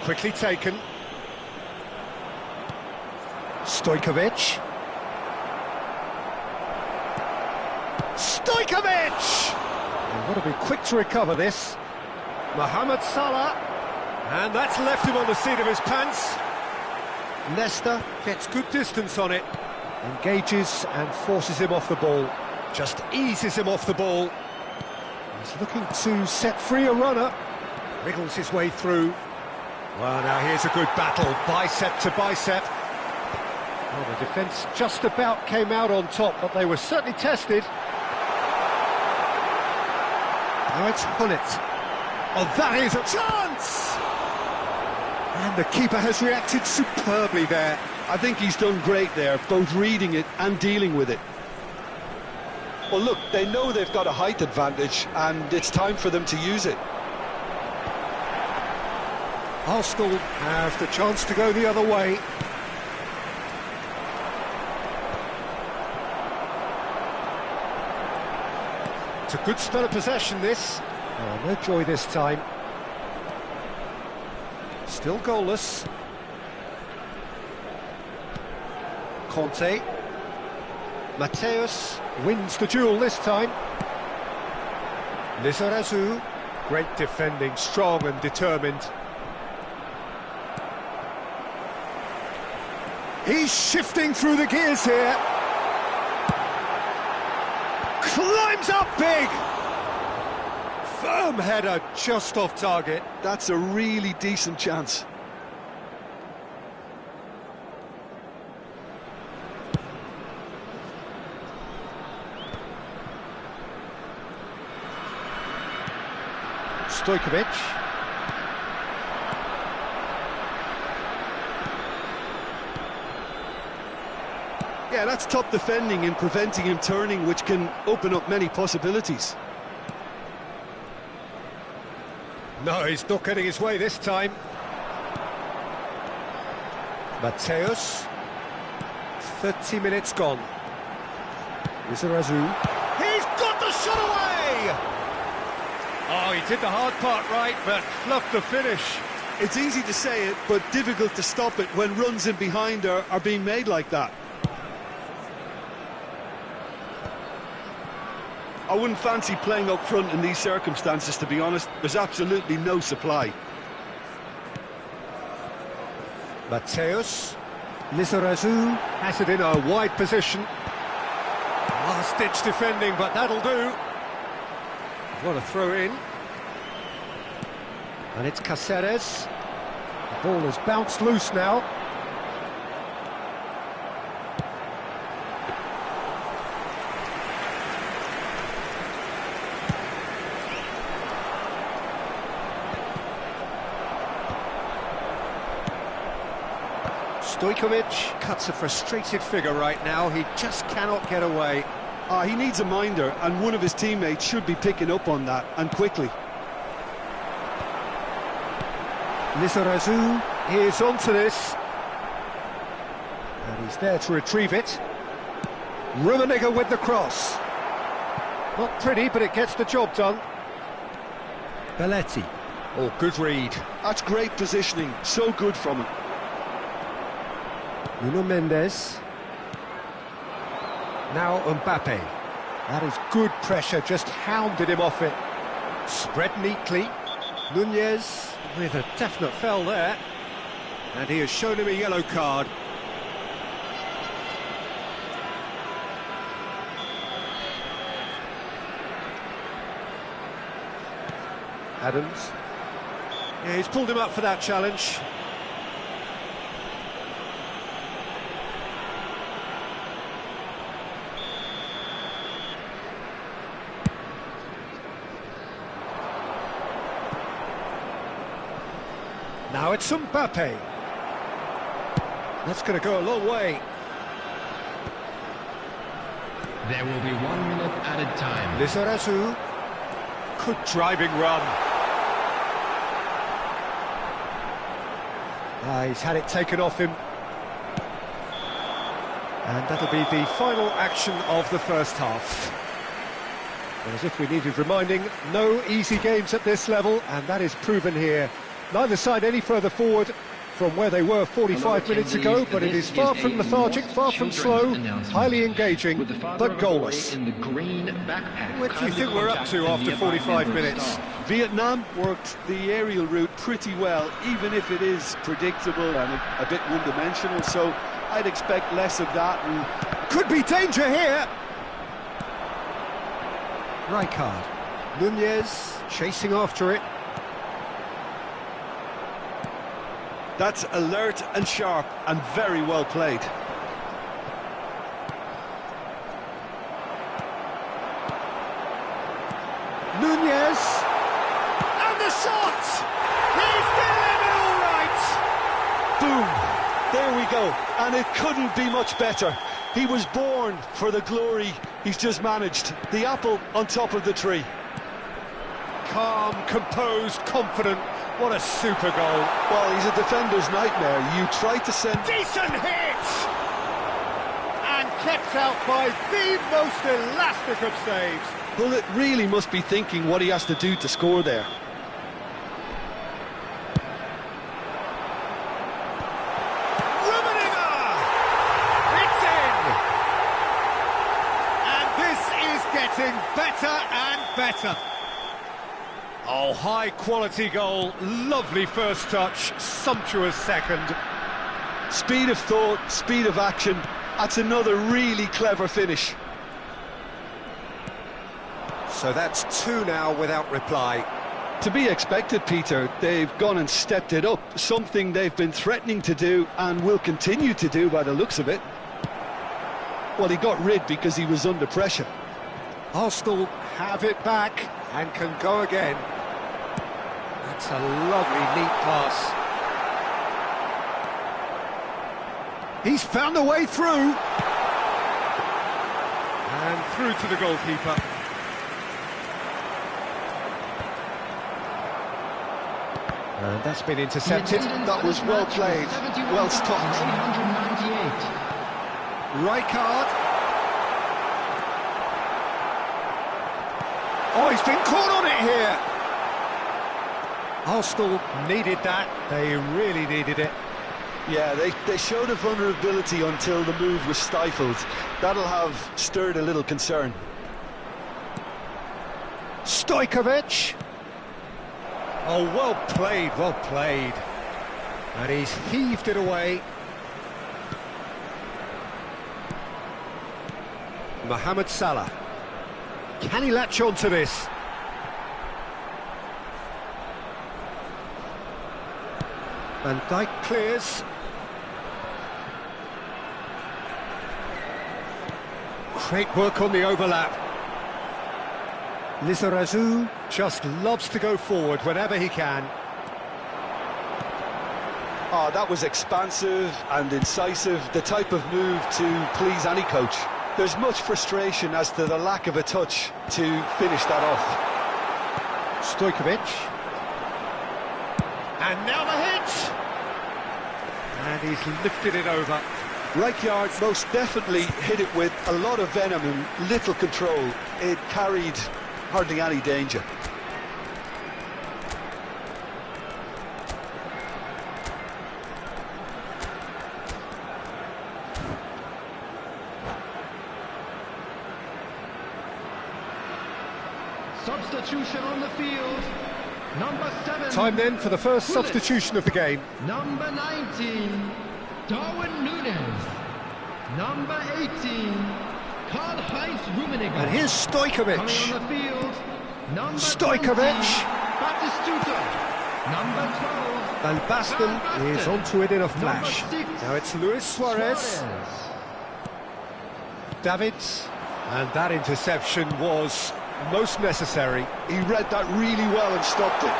Quickly taken. Stojkovic. Stojkovic! They've got to be quick to recover this. Mohamed Salah. And that's left him on the seat of his pants. Leicester gets good distance on it. Engages and forces him off the ball. Just eases him off the ball. He's looking to set free a runner. Wriggles his way through. Well, now here's a good battle, bicep to bicep. Well, the defence just about came out on top, but they were certainly tested. Now it's Hullet. Oh, that is a chance! And the keeper has reacted superbly there. I think he's done great there, both reading it and dealing with it. Well, look, they know they've got a height advantage, and it's time for them to use it. Arsenal have the chance to go the other way. It's a good spell of possession, this. Oh, no joy this time. Still goalless. Conte. Mateus wins the duel this time. Lizarazu. Great defending, strong and determined. He's shifting through the gears here. Climbs up big. Firm header just off target. That's a really decent chance. Stojkovic. Yeah, that's top defending and preventing him turning, which can open up many possibilities. No, he's not getting his way this time. Mateus. 30 minutes gone. Lizarazu. He's got the shot away! Oh, he did the hard part right, but fluffed the finish. It's easy to say it, but difficult to stop it when runs in behind are being made like that. I wouldn't fancy playing up front in these circumstances, to be honest. There's absolutely no supply. Mateus. Lizarazu has it in a wide position. Last-ditch defending, but that'll do. What a throw in. And it's Cáceres. The ball has bounced loose now. Stojkovic cuts a frustrated figure right now. He just cannot get away. He needs a minder, and one of his teammates should be picking up on that, and quickly. Lizarazu is onto this. And he's there to retrieve it. Rummenigge with the cross. Not pretty, but it gets the job done. Belletti. Oh, good read. That's great positioning, so good from him. Nuno Mendes. Now Mbappe. That is good pressure, just hounded him off it. Spread neatly. Nunez with a definite foul there. And he has shown him a yellow card. Adams. Yeah, he's pulled him up for that challenge. Now it's Mbappe. That's going to go a long way. There will be 1 minute added time. Lizarazu. Good driving run. He's had it taken off him. And that'll be the final action of the first half. And as if we needed reminding, no easy games at this level, and that is proven here. Neither side any further forward from where they were 45 minutes ago, but it is far from lethargic, far from slow, highly engaging, but goalless. What do you think we're up to after 45 minutes? Vietnam worked the aerial route pretty well, even if it is predictable and a bit one-dimensional, so I'd expect less of that. And could be danger here! Rijkaard. Nunez chasing after it. That's alert and sharp and very well played. Nunez! And the shot! He's delivered all right! Boom! There we go. And it couldn't be much better. He was born for the glory he's just managed. The apple on top of the tree. Calm, composed, confident. What a super goal. Well, he's a defender's nightmare. You try to send... Decent hit! And kept out by the most elastic of saves. Well, it really must be thinking what he has to do to score there. Rummenigge! It's in! And this is getting better and better. Oh, high-quality goal, lovely first touch, sumptuous second. Speed of thought, speed of action, that's another really clever finish. So that's two now without reply. To be expected, Peter. They've gone and stepped it up, something they've been threatening to do and will continue to do by the looks of it. Well, he got rid because he was under pressure. Arsenal have it back and can go again. That's a lovely, neat pass. He's found a way through. And through to the goalkeeper. And that's been intercepted. That was well played, well stopped. Rijkaard. Oh, he's been caught on it here. Arsenal needed that. They really needed it. Yeah, they showed a vulnerability until the move was stifled. That'll have stirred a little concern. Stojkovic. Oh, well played, well played. And he's heaved it away. Mohamed Salah. Can he latch on to this? Van Dijk clears. Great work on the overlap. Lizarazu just loves to go forward whenever he can. Oh, that was expansive and incisive, the type of move to please any coach. There's much frustration as to the lack of a touch to finish that off. Stojkovic. And now the hit! And he's lifted it over. Rijkaard most definitely hit it with a lot of venom and little control. It carried hardly any danger. Substitution on the field. Number 7. Time then for the first substitution of the game. Number 19, Darwin Núñez. Number 18, Karl-Heinz Rummenigge. And here's Stojkovic. Coming on the field, number Stojkovic. 20, Batistuta. Number 12, And Baston is onto it in a flash. Number 6, Now it's Luis Suarez. Davids. And that interception was most necessary. He read that really well and stopped it.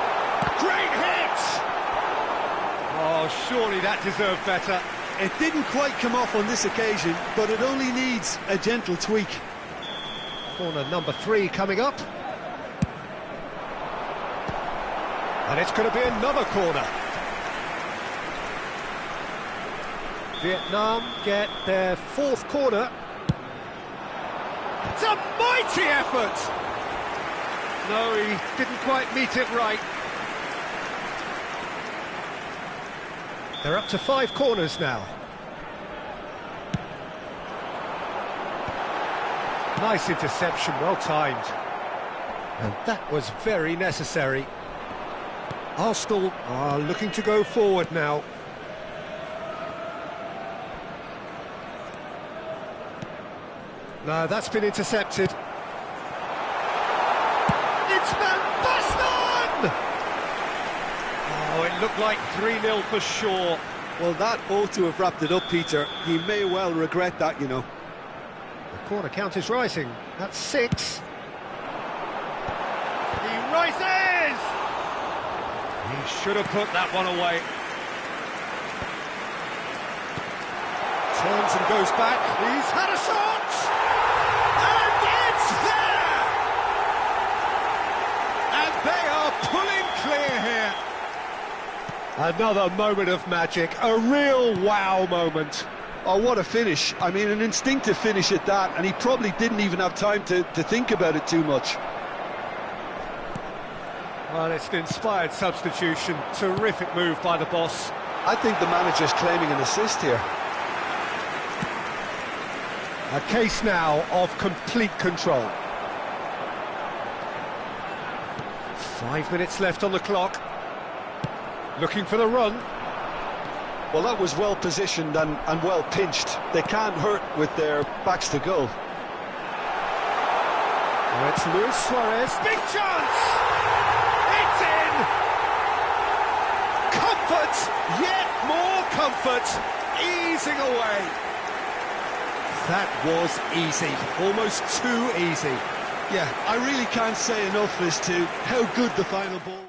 Great hit! Oh, surely that deserved better. It didn't quite come off on this occasion, but it only needs a gentle tweak. Corner number 3 coming up. And it's going to be another corner. Vietnam get their 4th corner. It's a mighty effort! No, he didn't quite meet it right. They're up to 5 corners now. Nice interception, well timed. And that was very necessary. Arsenal are looking to go forward now. No, that's been intercepted. It's Van Basten! Oh, it looked like 3-0 for sure. Well, that ought to have wrapped it up, Peter. He may well regret that, you know. The corner count is rising. That's 6. He rises! He should have put that one away. Turns and goes back. He's had a shot! And it's there! And they are pulling clear here. Another moment of magic, a real wow moment. Oh, what a finish. I mean, an instinctive finish at that, and he probably didn't even have time to think about it too much. Well, it's an inspired substitution. Terrific move by the boss. I think the manager's claiming an assist here. A case now of complete control. 5 minutes left on the clock. Looking for the run. Well, that was well positioned and well pinched. They can't hurt with their backs to goal. Now it's Luis Suarez. Big chance! It's in! Comfort! Yet more comfort! Easing away. That was easy. Almost too easy. Yeah, I really can't say enough as to how good the final ball was.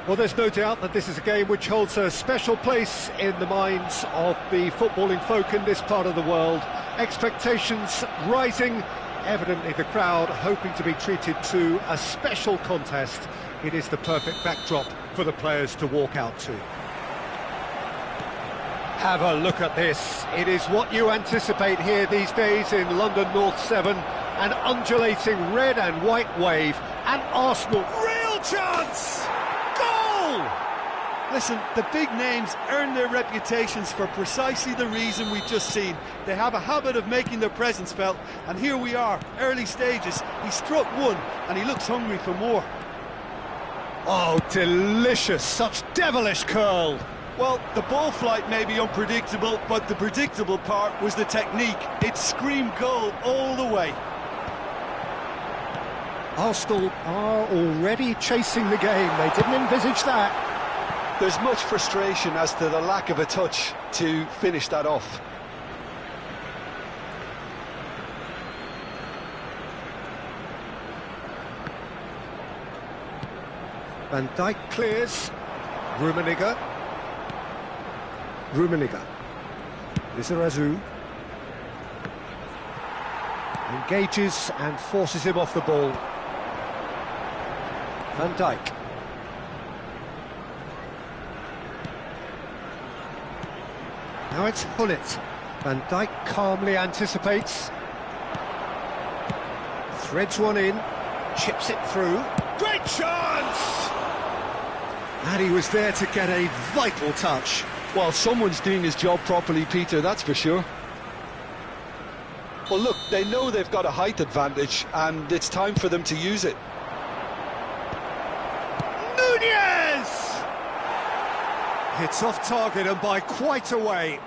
Well, there's no doubt that this is a game which holds a special place in the minds of the footballing folk in this part of the world. Expectations rising, evidently the crowd hoping to be treated to a special contest. It is the perfect backdrop for the players to walk out to. Have a look at this. It is what you anticipate here these days in London North 7. An undulating red and white wave, and Arsenal. Real chance! Goal! Listen, the big names earn their reputations for precisely the reason we've just seen. They have a habit of making their presence felt, and here we are, early stages. He struck one, and he looks hungry for more. Oh, delicious, such devilish curl. Well, the ball flight may be unpredictable, but the predictable part was the technique. It screamed goal all the way. Arsenal are already chasing the game. They didn't envisage that. There's much frustration as to the lack of a touch to finish that off. Van Dijk clears. Rummenigge. Lizarazu. Engages and forces him off the ball. Van Dijk. Now it's Hullet. Van Dijk calmly anticipates. Threads one in. Chips it through. Great chance! And he was there to get a vital touch. Well, someone's doing his job properly, Peter, that's for sure. Well, look, they know they've got a height advantage, and it's time for them to use it. Nunez! Hits off target and by quite a way.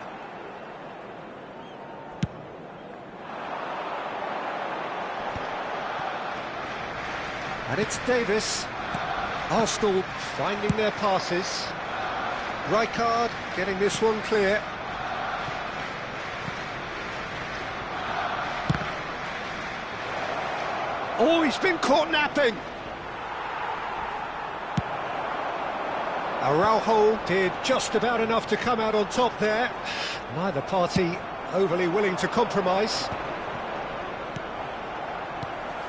And it's Davis. Arsenal finding their passes. Rijkaard getting this one clear. Oh, he's been caught napping. Araujo did just about enough to come out on top there. Neither party overly willing to compromise.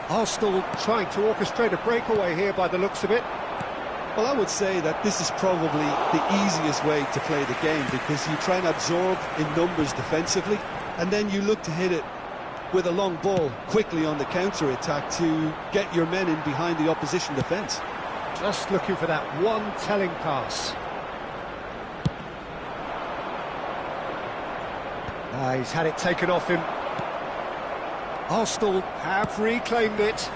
Arsenal trying to orchestrate a breakaway here by the looks of it. Well, I would say that this is probably the easiest way to play the game, because you try and absorb in numbers defensively, and then you look to hit it with a long ball quickly on the counter-attack to get your men in behind the opposition defence. Just looking for that one telling pass. He's had it taken off him. Arsenal have reclaimed it.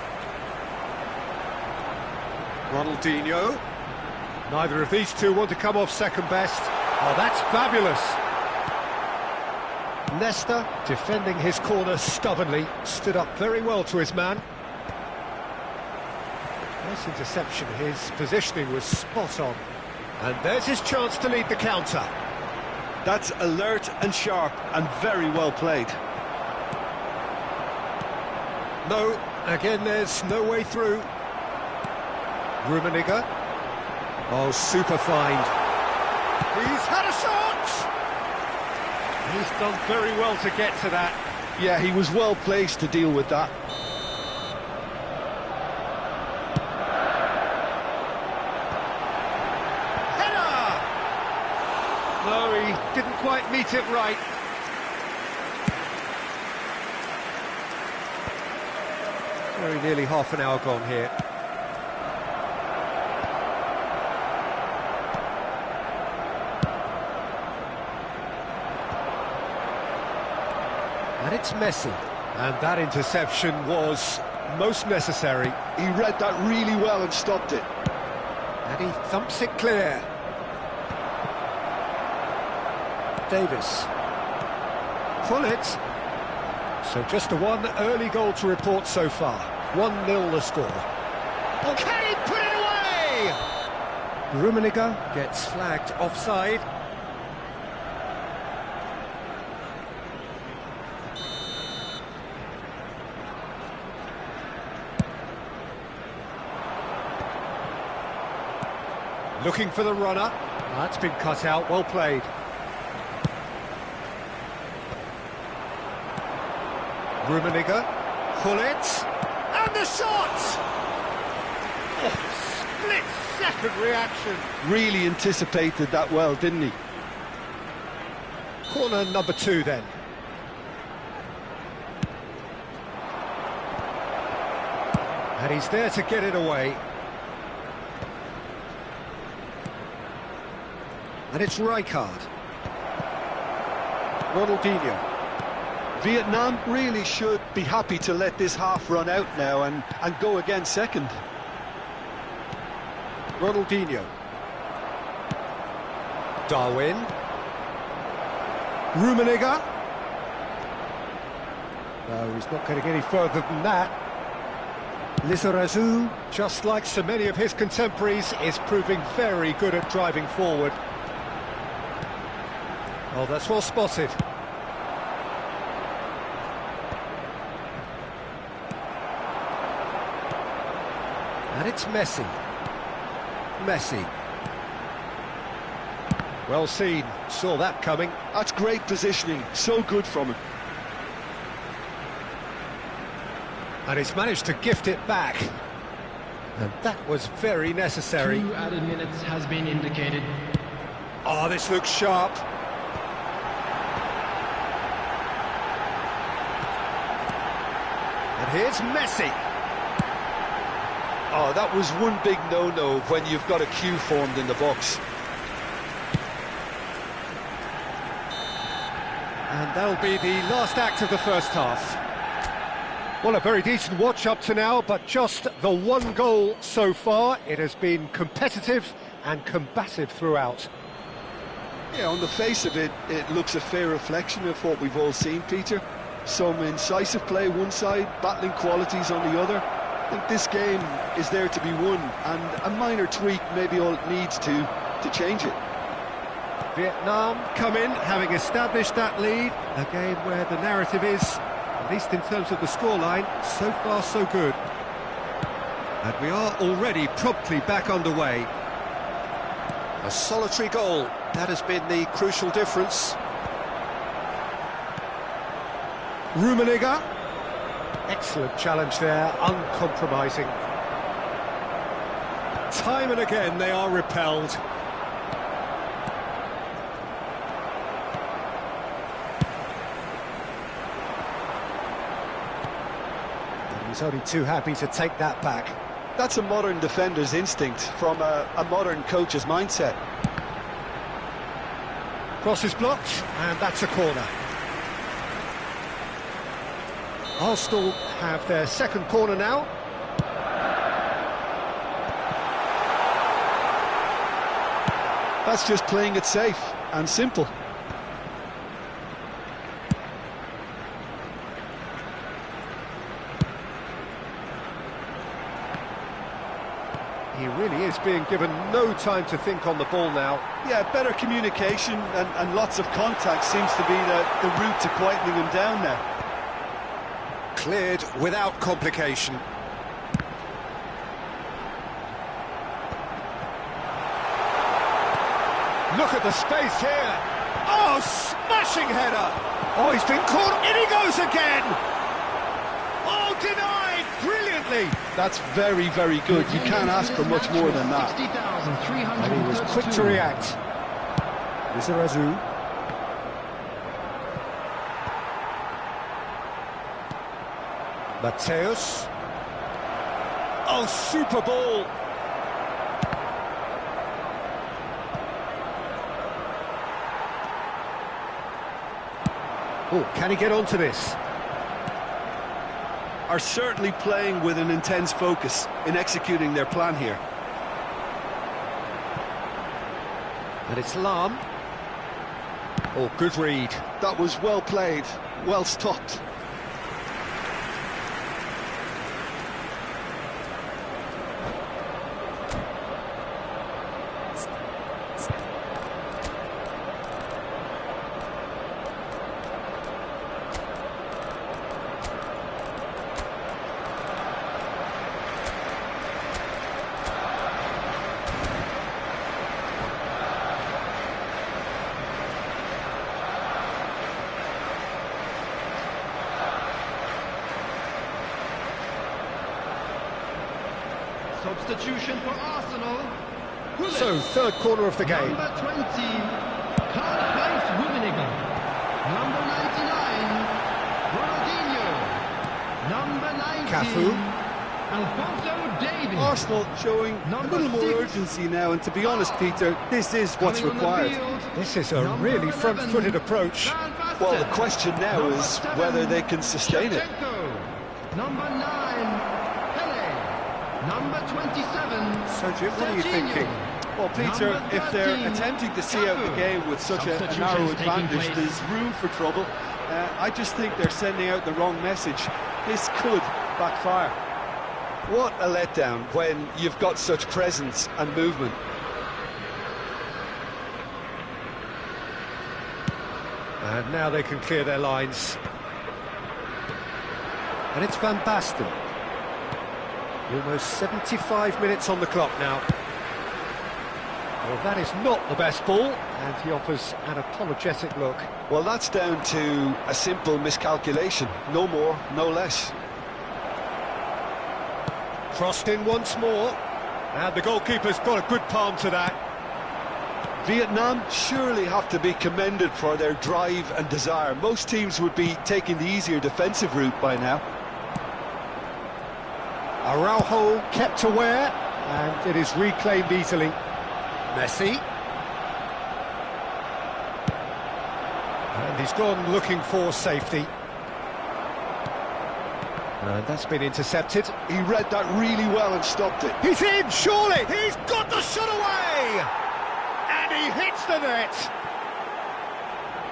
Ronaldinho. Neither of these two want to come off second best. Oh, that's fabulous. Nesta, defending his corner stubbornly, stood up very well to his man. Nice interception, his positioning was spot on. And there's his chance to lead the counter. That's alert and sharp and very well played. No, again there's no way through. Rummenigge. Oh, super find. He's had a shot! He's done very well to get to that. Yeah, he was well placed to deal with that. No, he didn't quite meet it right. Very nearly half an hour gone here. And it's Messi. And that interception was most necessary. He read that really well and stopped it. And he thumps it clear. Davis. Full it. So just the one early goal to report so far. 1-0 the score. Oh, can he put it away? Rummenigge gets flagged offside. Looking for the runner. That's been cut out, well played. Rummenigge, pull it, and the shot! Oh, split-second reaction. Really anticipated that well, didn't he? Corner number 2 then. And he's there to get it away. And it's Rijkaard. Ronaldinho. Vietnam really should be happy to let this half run out now and go again second. Ronaldinho. Darwin. Rummenigge. No, he's not going to get any further than that. Lizarazu, just like so many of his contemporaries, is proving very good at driving forward. Oh, that's well spotted. And it's Messi. Messi. Well seen, saw that coming. That's great positioning, so good from him. And he's managed to gift it back. And that was very necessary. 2 added minutes has been indicated. Oh, this looks sharp. And here's Messi. Oh, that was one big no-no when you've got a queue formed in the box. And that'll be the last act of the first half. Well, a very decent watch up to now, but just the 1 goal so far. It has been competitive and combative throughout. Yeah, on the face of it, it looks a fair reflection of what we've all seen, Peter. Some incisive play one side, battling qualities on the other. I think this game is there to be won, and a minor tweak may be all it needs to change it. Vietnam come in, having established that lead. A game where the narrative is, at least in terms of the scoreline, so far so good. And we are already promptly back underway. A solitary goal, that has been the crucial difference. Rummenigge. Excellent challenge there, uncompromising. Time and again they are repelled. And he's only too happy to take that back. That's a modern defender's instinct from a modern coach's mindset. Cross is blocked, and that's a corner. Arsenal have their second corner now. That's just playing it safe and simple. He really is being given no time to think on the ball now. Yeah, better communication and lots of contact seems to be the route to quietening him down now. Cleared without complication. Look at the space here. Oh, smashing header. Oh, he's been caught. In he goes again. Oh, denied brilliantly. That's very, very good. You can't ask for much more than that. And he was quick to react. Lizarazu. Mateus. Oh, super ball. Oh, can he get onto this? Are certainly playing with an intense focus in executing their plan here. And it's Lam. Oh, good read. That was well played, well stopped. Substitution for Arsenal. So, third corner of the game. Number 20, Karl-Heinz Rummenigge. Number 99, Ronaldinho. Number 19, Cafu. Alphonso Davies. Arsenal showing a little more urgency now, and to be honest, Peter, this is what's Coming on the required. field, This is a number really 11, front-footed approach. Van Basten. Well, the question now Number is 7, whether they can sustain it. Shevchenko. Number 9, Pele. Number 27, Sergio, what are you Serginho. thinking? Well, Peter, Number if they're 13, attempting to see out the Cafu. game with such a Substitutions narrow taking advantage, place. there's room for trouble. I just think they're sending out the wrong message. This could backfire. What a letdown when you've got such presence and movement. And now they can clear their lines. And it's Van Basten. Almost 75 minutes on the clock now. Well, that is not the best ball, and he offers an apologetic look. Well, that's down to a simple miscalculation. No more, no less. Crossed in once more, and the goalkeeper's got a good palm to that. Vietnam surely have to be commended for their drive and desire. Most teams would be taking the easier defensive route by now. Araujo kept aware, and it is reclaimed easily. Messi. And he's gone looking for safety. And that's been intercepted. He read that really well and stopped it. He's in, surely! He's got the shot away! And he hits the net!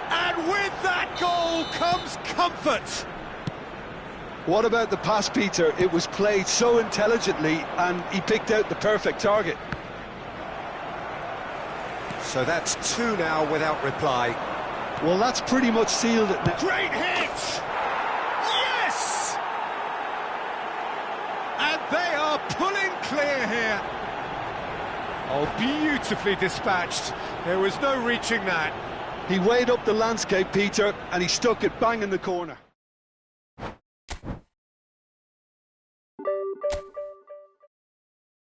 And with that goal comes comfort! What about the pass, Peter? It was played so intelligently and he picked out the perfect target. So that's two now without reply. Well, that's pretty much sealed it now. Great hit! Yes! And they are pulling clear here. Oh, beautifully dispatched. There was no reaching that. He weighed up the landscape, Peter, and he stuck it bang in the corner.